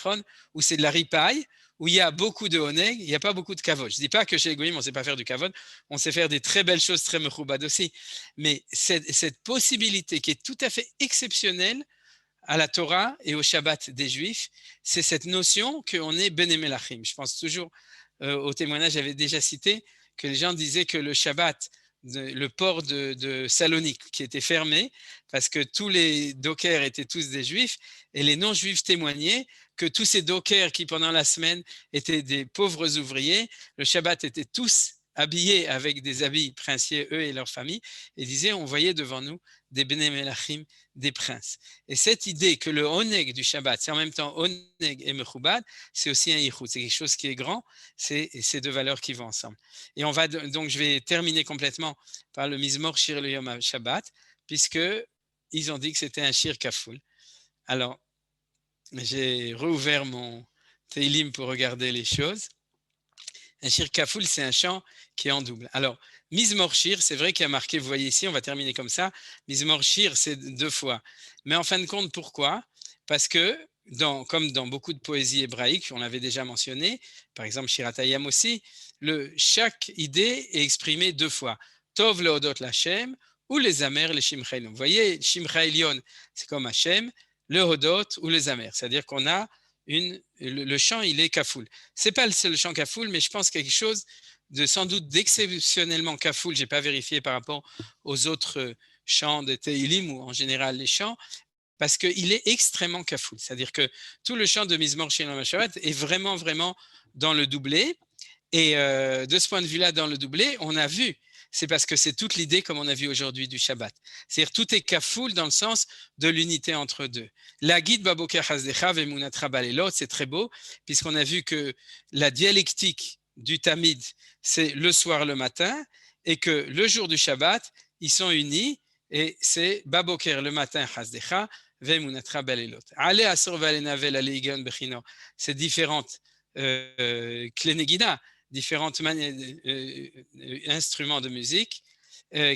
A: où c'est de la ripaille, où il y a beaucoup de oneg, il n'y a pas beaucoup de kavod. Je ne dis pas que chez les goïm, on ne sait pas faire du kavod, on sait faire des très belles choses, très mechubad aussi, mais cette possibilité qui est tout à fait exceptionnelle à la Torah et au Shabbat des Juifs, c'est cette notion qu'on est Bene Melachim. Je pense toujours au témoignage, j'avais déjà cité, que les gens disaient que le Shabbat, le port de Salonique qui était fermé parce que tous les dockers étaient tous des juifs et les non-juifs témoignaient que tous ces dockers qui pendant la semaine étaient des pauvres ouvriers, le Shabbat était tous habillés avec des habits princiers, eux et leurs familles, et disaient, on voyait devant nous des Bnei Melachim, des princes. Et cette idée que le Oneg du Shabbat, c'est en même temps Oneg et Mechubad, c'est aussi un Yichud, c'est quelque chose qui est grand, c'est ces deux valeurs qui vont ensemble. Et on va donc, je vais terminer complètement par le Mizmor Shir le Yom Shabbat, puisque ils ont dit que c'était un Shir Kaful. Alors, j'ai rouvert mon Teilim pour regarder les choses. Un Shir Kaful, c'est un chant qui est en double. Alors, Mizmor Shir, c'est vrai qu'il y a marqué, vous voyez ici, on va terminer comme ça. Mizmor Shir, c'est 2 fois. Mais en fin de compte, pourquoi? Parce que, comme dans beaucoup de poésie hébraïque, on l'avait déjà mentionné, par exemple Shirat Hayam aussi, chaque idée est exprimée 2 fois. Tov leodot l'Hashem ou les amers les Shimcha Elyon. Vous voyez, Shimcha Elyon, c'est comme Hashem, le Hodot ou les amers. C'est-à-dire qu'on a le chant, il est kafoul. Ce n'est pas le seul chant kafoul, mais je pense quelque chose de sans doute d'exceptionnellement kafoul. Je n'ai pas vérifié par rapport aux autres chants de Teilim ou en général les chants, parce qu'il est extrêmement kafoul. C'est-à-dire que tout le chant de Mizmor Shir le Shabbat est vraiment, vraiment dans le doublé. Et de ce point de vue-là, dans le doublé, on a vu, c'est parce que c'est toute l'idée, comme on a vu aujourd'hui, du Shabbat. C'est-à-dire tout est kafoul dans le sens de l'unité entre deux. La guide Baboker Hasdecha Vemunatra Balelot, c'est très beau, puisqu'on a vu que la dialectique du Tamid, c'est le soir, le matin, et que le jour du Shabbat, ils sont unis, et c'est Baboker le matin Hasdecha Vemunatra Balelot. Ale Asor Valenavel Aleigon Bechino, c'est différentes Klenegida, différentes instruments de musique.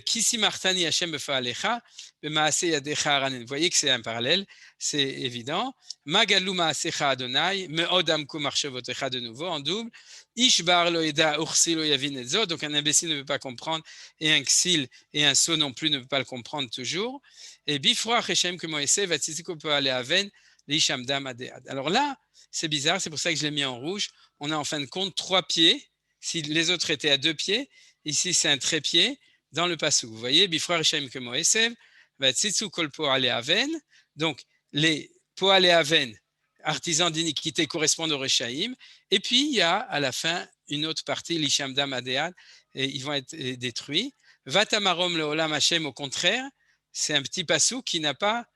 A: Kisi Martani Hashem Befa'alecha, Bemaase Yadecha Aranen. Vous voyez que c'est un parallèle, c'est évident. Magalou Maasecha Adonai, Me'od Amku Marchevotecha de nouveau en double. Ishbar lo Eda Ursi lo Yavin Ezo. Donc un imbécile ne peut pas comprendre, et un Xil et un So non plus ne peut pas le comprendre toujours. Et Bifroach Hashem Kemoese, Vatzitiko Pe'ale Aven, Lishamdam Adead. Alors là, c'est bizarre, c'est pour ça que je l'ai mis en rouge. On a en fin de compte 3 pieds. Si les autres étaient à 2 pieds, ici c'est un trépied dans le passou. Vous voyez, Bifroar Hashem Kemo Esev, Vatsitsu Kol Poale Aven. Donc, les Poale Aven, artisans d'iniquité, correspondent au Rechaim. Et puis, il y a à la fin une autre partie, l'Ishamdam Adead, et ils vont être détruits. Vatamarom le Olam Hashem, au contraire, c'est un petit passou qui n'est pas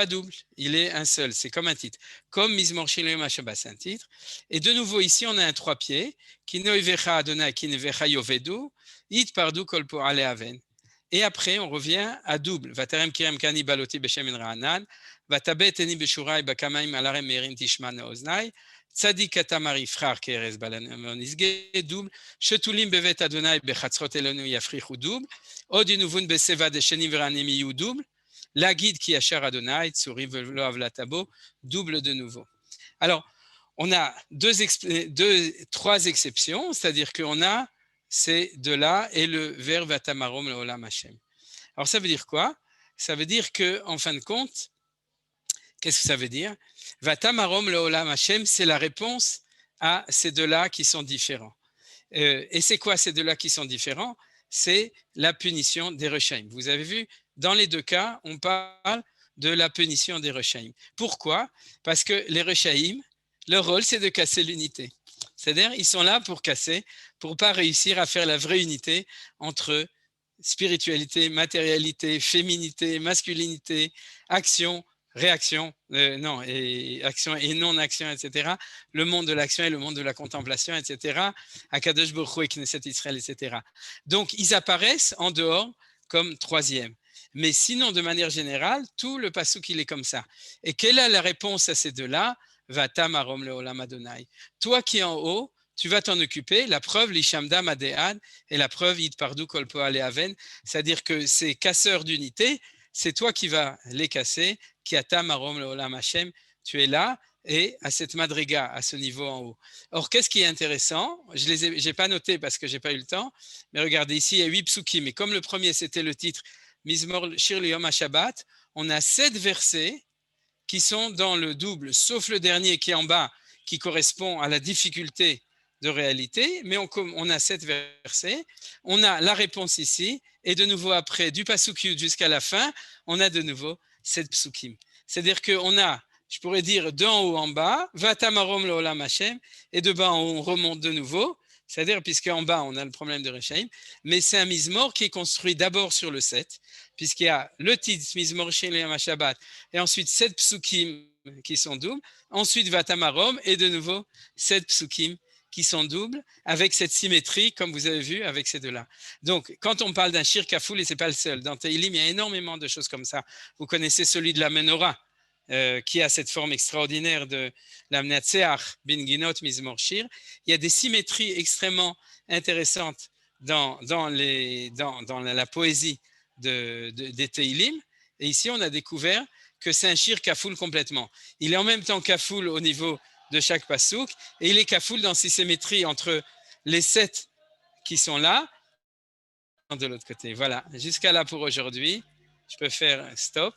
A: double, il est un seul, c'est comme un titre. Comme Mizmor Shir le Yom HaShabbat, c'est un titre. Et de nouveau, ici, on a un 3 pieds. Ki noivecha Adonai, ki nevecha yovedu, it pardu kol po'ale aven. Et après, on revient à double. Vaterem kirem kani baloti beshem en ra'anan, vatabet eni beshurai bakamaim alarem merin tishma neoznai, tzadik atamari frar kerez balanizge, double. Shetulim bevet Adonai bechatzrot elonu yafrichu, double. Od yinuvun beseva de sheni veranemi, double. La guide qui a cher Adonai, Tsuri velo avlatabo, double de nouveau. Alors, on a 3 exceptions, c'est-à-dire qu'on a ces 2-là et le verbe Vatamarom leolam Hashem. Alors, ça veut dire quoi? Ça veut dire qu'en fin de compte, qu'est-ce que ça veut dire? Vatamarom leolam Hashem, c'est la réponse à ces 2-là qui sont différents. Et c'est quoi ces 2-là qui sont différents? C'est la punition des Rechaim. Vous avez vu, dans les 2 cas, on parle de la punition des Rechaim. Pourquoi? Parce que les Rechaim, leur rôle, c'est de casser l'unité. C'est-à-dire, ils sont là pour casser, pour ne pas réussir à faire la vraie unité entre spiritualité, matérialité, féminité, masculinité, action, réaction, et action et non-action, etc. Le monde de l'action et le monde de la contemplation, etc. Akadosh Baruch Hu et Knesset Israël, etc. Donc, ils apparaissent en dehors comme 3e. Mais sinon, de manière générale, tout le passouk, il est comme ça. Et quelle est la réponse à ces 2-là? Vatam arom leolam Adonai. Toi qui es en haut, tu vas t'en occuper. La preuve, l'ishamdam adead, et la preuve, yitpardu kol poale aven, c'est-à-dire que ces casseurs d'unité, c'est toi qui vas les casser. Ki atam arom leolam Hashem, tu es là, et à cette madriga, à ce niveau en haut. Or, qu'est-ce qui est intéressant? Je n'ai pas noté parce que je n'ai pas eu le temps, mais regardez, ici, il y a 8 psukim, et comme le premier, c'était le titre Mizmor Shir le Yom HaShabbat, on a 7 versets qui sont dans le double, sauf le dernier qui est en bas, qui correspond à la difficulté de réalité, mais on a 7 versets, on a la réponse ici, et de nouveau après, du Pasuk Yud jusqu'à la fin, on a de nouveau 7 psukim. C'est-à-dire qu'on a, je pourrais dire, d'en haut en bas, Vatamarom leolam Hashem, et de bas en haut, on remonte de nouveau, C'est-à-dire, puisqu'en bas, on a le problème de Rechaim, mais c'est un Mizmor qui est construit d'abord sur le 7, puisqu'il y a le titre Mizmor Shem Shabbat, et ensuite 7 psukim qui sont doubles, ensuite Vatamarom, et de nouveau 7 psukim qui sont doubles, avec cette symétrie, comme vous avez vu, avec ces deux-là. Donc, quand on parle d'un shir kafoul, et ce n'est pas le seul, dans Tehillim, il y a énormément de choses comme ça. Vous connaissez celui de la menorah, qui a cette forme extraordinaire de la Mnatseach, Bin Ginot, Mizmor Shir. Il y a des symétries extrêmement intéressantes dans la poésie des Tehillim. Et ici, on a découvert que c'est un shir kafoul complètement. Il est en même temps kafoul au niveau de chaque pasouk, et il est kafoul dans ses symétries entre les 7 qui sont là, de l'autre côté. Voilà, jusqu'à là pour aujourd'hui. Je peux faire stop.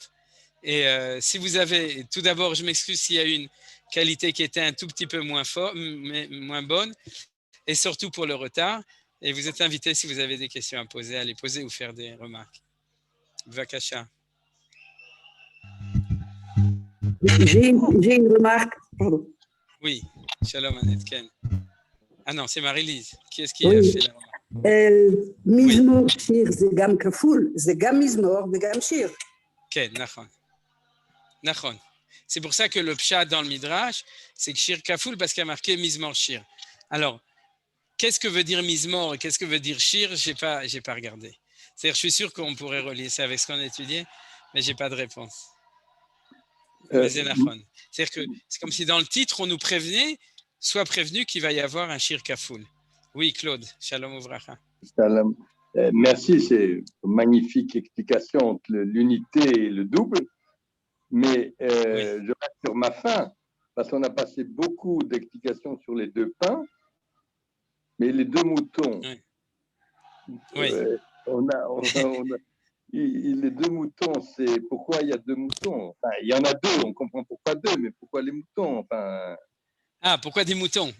A: Et si vous avez, tout d'abord, je m'excuse s'il y a une qualité qui était un tout petit peu moins bonne, et surtout pour le retard. Et vous êtes invité, si vous avez des questions à poser, à les poser ou faire des remarques. Vakasha.
C: J'ai une remarque. Pardon.
A: Oui, Shalom Annette Ken. Ah non, c'est Marie-Lise. Qui est-ce qui a fait la remarque?
C: Mizmor Shir, c'est Gam Kafoul, c'est Gam Mizmor, c'est Gam Shir.
A: Ken, Nachon. C'est pour ça que le pshat dans le Midrash, c'est que Shir Kafoul, parce qu'il y a marqué Mizmor Shir. Alors, qu'est-ce que veut dire Mizmor et qu'est-ce que veut dire Shir? J'ai pas regardé. C'est-à-dire, je suis sûr qu'on pourrait relier ça avec ce qu'on a étudié, mais j'ai pas de réponse. Mais c'est Nachon. C'est-à-dire que c'est comme si dans le titre, on nous prévenait, soit prévenu qu'il va y avoir un Shir Kafoul. Oui, Claude. Shalom Uvracha.
D: Shalom. Merci, c'est une magnifique explication entre l'unité et le double. Mais je reste sur ma fin, parce qu'on a passé beaucoup d'explications sur les deux pains, mais les deux moutons.
A: Oui.
D: Les deux moutons, c'est pourquoi il y a deux moutons. Enfin, il y en a deux, on comprend pourquoi deux, mais pourquoi les moutons? Enfin.
A: Ah, pourquoi des moutons?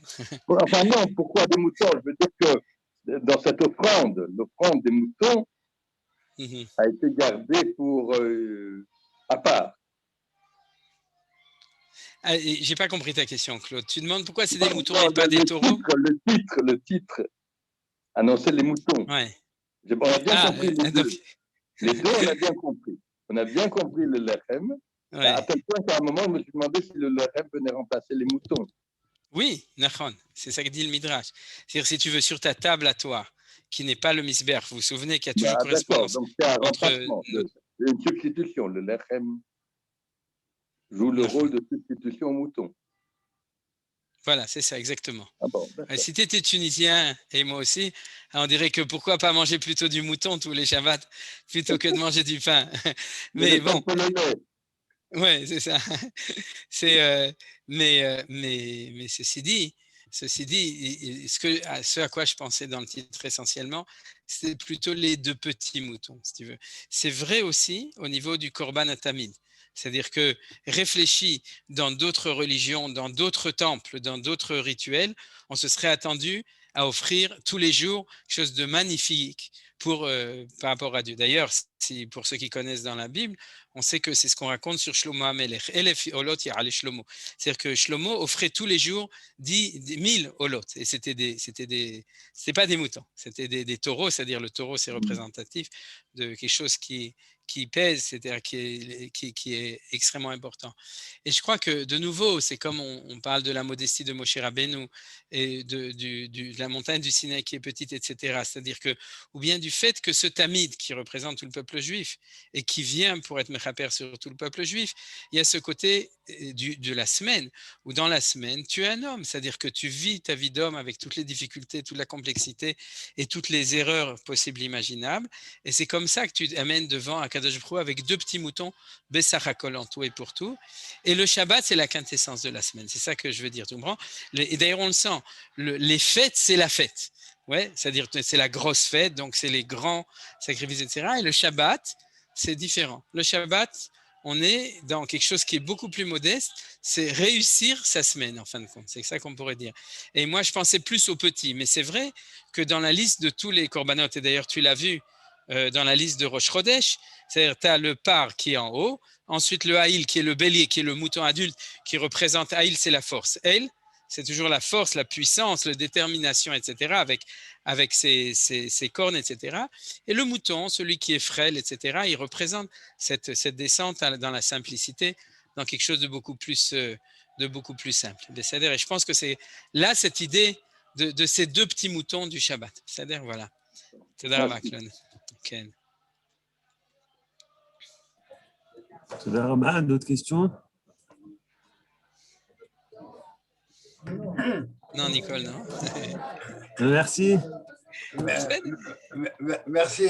D: Enfin non, pourquoi des moutons? Je veux dire que dans cette offrande, l'offrande des moutons a été gardée pour à part.
A: Ah, j'ai pas compris ta question, Claude. Tu demandes pourquoi c'est des moutons et pas des taureaux?
D: Le titre annonçait les moutons.
A: Ouais.
D: On a bien compris les deux. Les deux, on a bien compris. On a bien compris le lechem. Ouais. À tel point qu'à un moment, je me suis demandé si le lechem venait remplacer les moutons.
A: Oui, Nachon, c'est ça que dit le Midrash. C'est-à-dire, si tu veux, sur ta table à toi, qui n'est pas le misber, vous vous souvenez qu'il y a toujours correspondance
D: donc c'est un remplacement, une substitution. Le lechem joue le rôle de substitution au mouton.
A: Voilà, c'est ça, exactement.
D: Ah bon,
A: si tu étais tunisien, et moi aussi, on dirait que pourquoi pas manger plutôt du mouton tous les Shabbats, plutôt que de manger du pain. Mais bon. Oui, c'est ça. Mais ceci dit, ce à quoi je pensais dans le titre essentiellement, c'est plutôt les deux petits moutons, si tu veux. C'est vrai aussi au niveau du Korban Atamid. C'est-à-dire que réfléchi dans d'autres religions, dans d'autres temples, dans d'autres rituels, on se serait attendu à offrir tous les jours quelque chose de magnifique par rapport à Dieu. D'ailleurs, pour ceux qui connaissent dans la Bible, on sait que c'est ce qu'on raconte sur Shlomo HaMelech. C'est-à-dire que Shlomo offrait tous les jours 10 000 olot. Et c'était pas des moutons, c'était des taureaux, c'est-à-dire le taureau, c'est représentatif de quelque chose qui pèse, c'est-à-dire qui est extrêmement important. Et je crois que, de nouveau, c'est comme on parle de la modestie de Moshe Rabbeinu et de la montagne du Sinaï qui est petite, etc. C'est-à-dire que, ou bien du fait que ce Tamid qui représente tout le peuple juif et qui vient pour être mechaper sur tout le peuple juif, il y a ce côté de la semaine, où dans la semaine, tu es un homme, c'est-à-dire que tu vis ta vie d'homme avec toutes les difficultés, toute la complexité et toutes les erreurs possibles et imaginables. Et c'est comme ça que tu amènes devant Akadosh Baruch Hu avec deux petits moutons, Bessar HaKol en tout et pour tout. Et le Shabbat, c'est la quintessence de la semaine. C'est ça que je veux dire, tu comprends? Et d'ailleurs, on le sent. Les fêtes, c'est la fête. Ouais, c'est-à-dire que c'est la grosse fête, donc c'est les grands sacrifices, etc. Et le Shabbat, c'est différent. Le Shabbat, on est dans quelque chose qui est beaucoup plus modeste, c'est réussir sa semaine, en fin de compte. C'est ça qu'on pourrait dire. Et moi, je pensais plus aux petits, mais c'est vrai que dans la liste de tous les corbanotes, et d'ailleurs, tu l'as vu dans la liste de Rosh Chodesh, c'est-à-dire tu as le par qui est en haut, ensuite le Haïl qui est le bélier, qui est le mouton adulte, qui représente Haïl, c'est la force. El, c'est toujours la force, la puissance, la détermination, etc., avec ses cornes, etc. Et le mouton, celui qui est frêle, etc., il représente cette descente dans la simplicité, dans quelque chose de beaucoup plus simple. Et je pense que c'est là cette idée de ces deux petits moutons du Shabbat. C'est-à-dire, voilà.
B: D'autres questions?
A: Non, Nicole, non.
B: Merci.
E: Merci.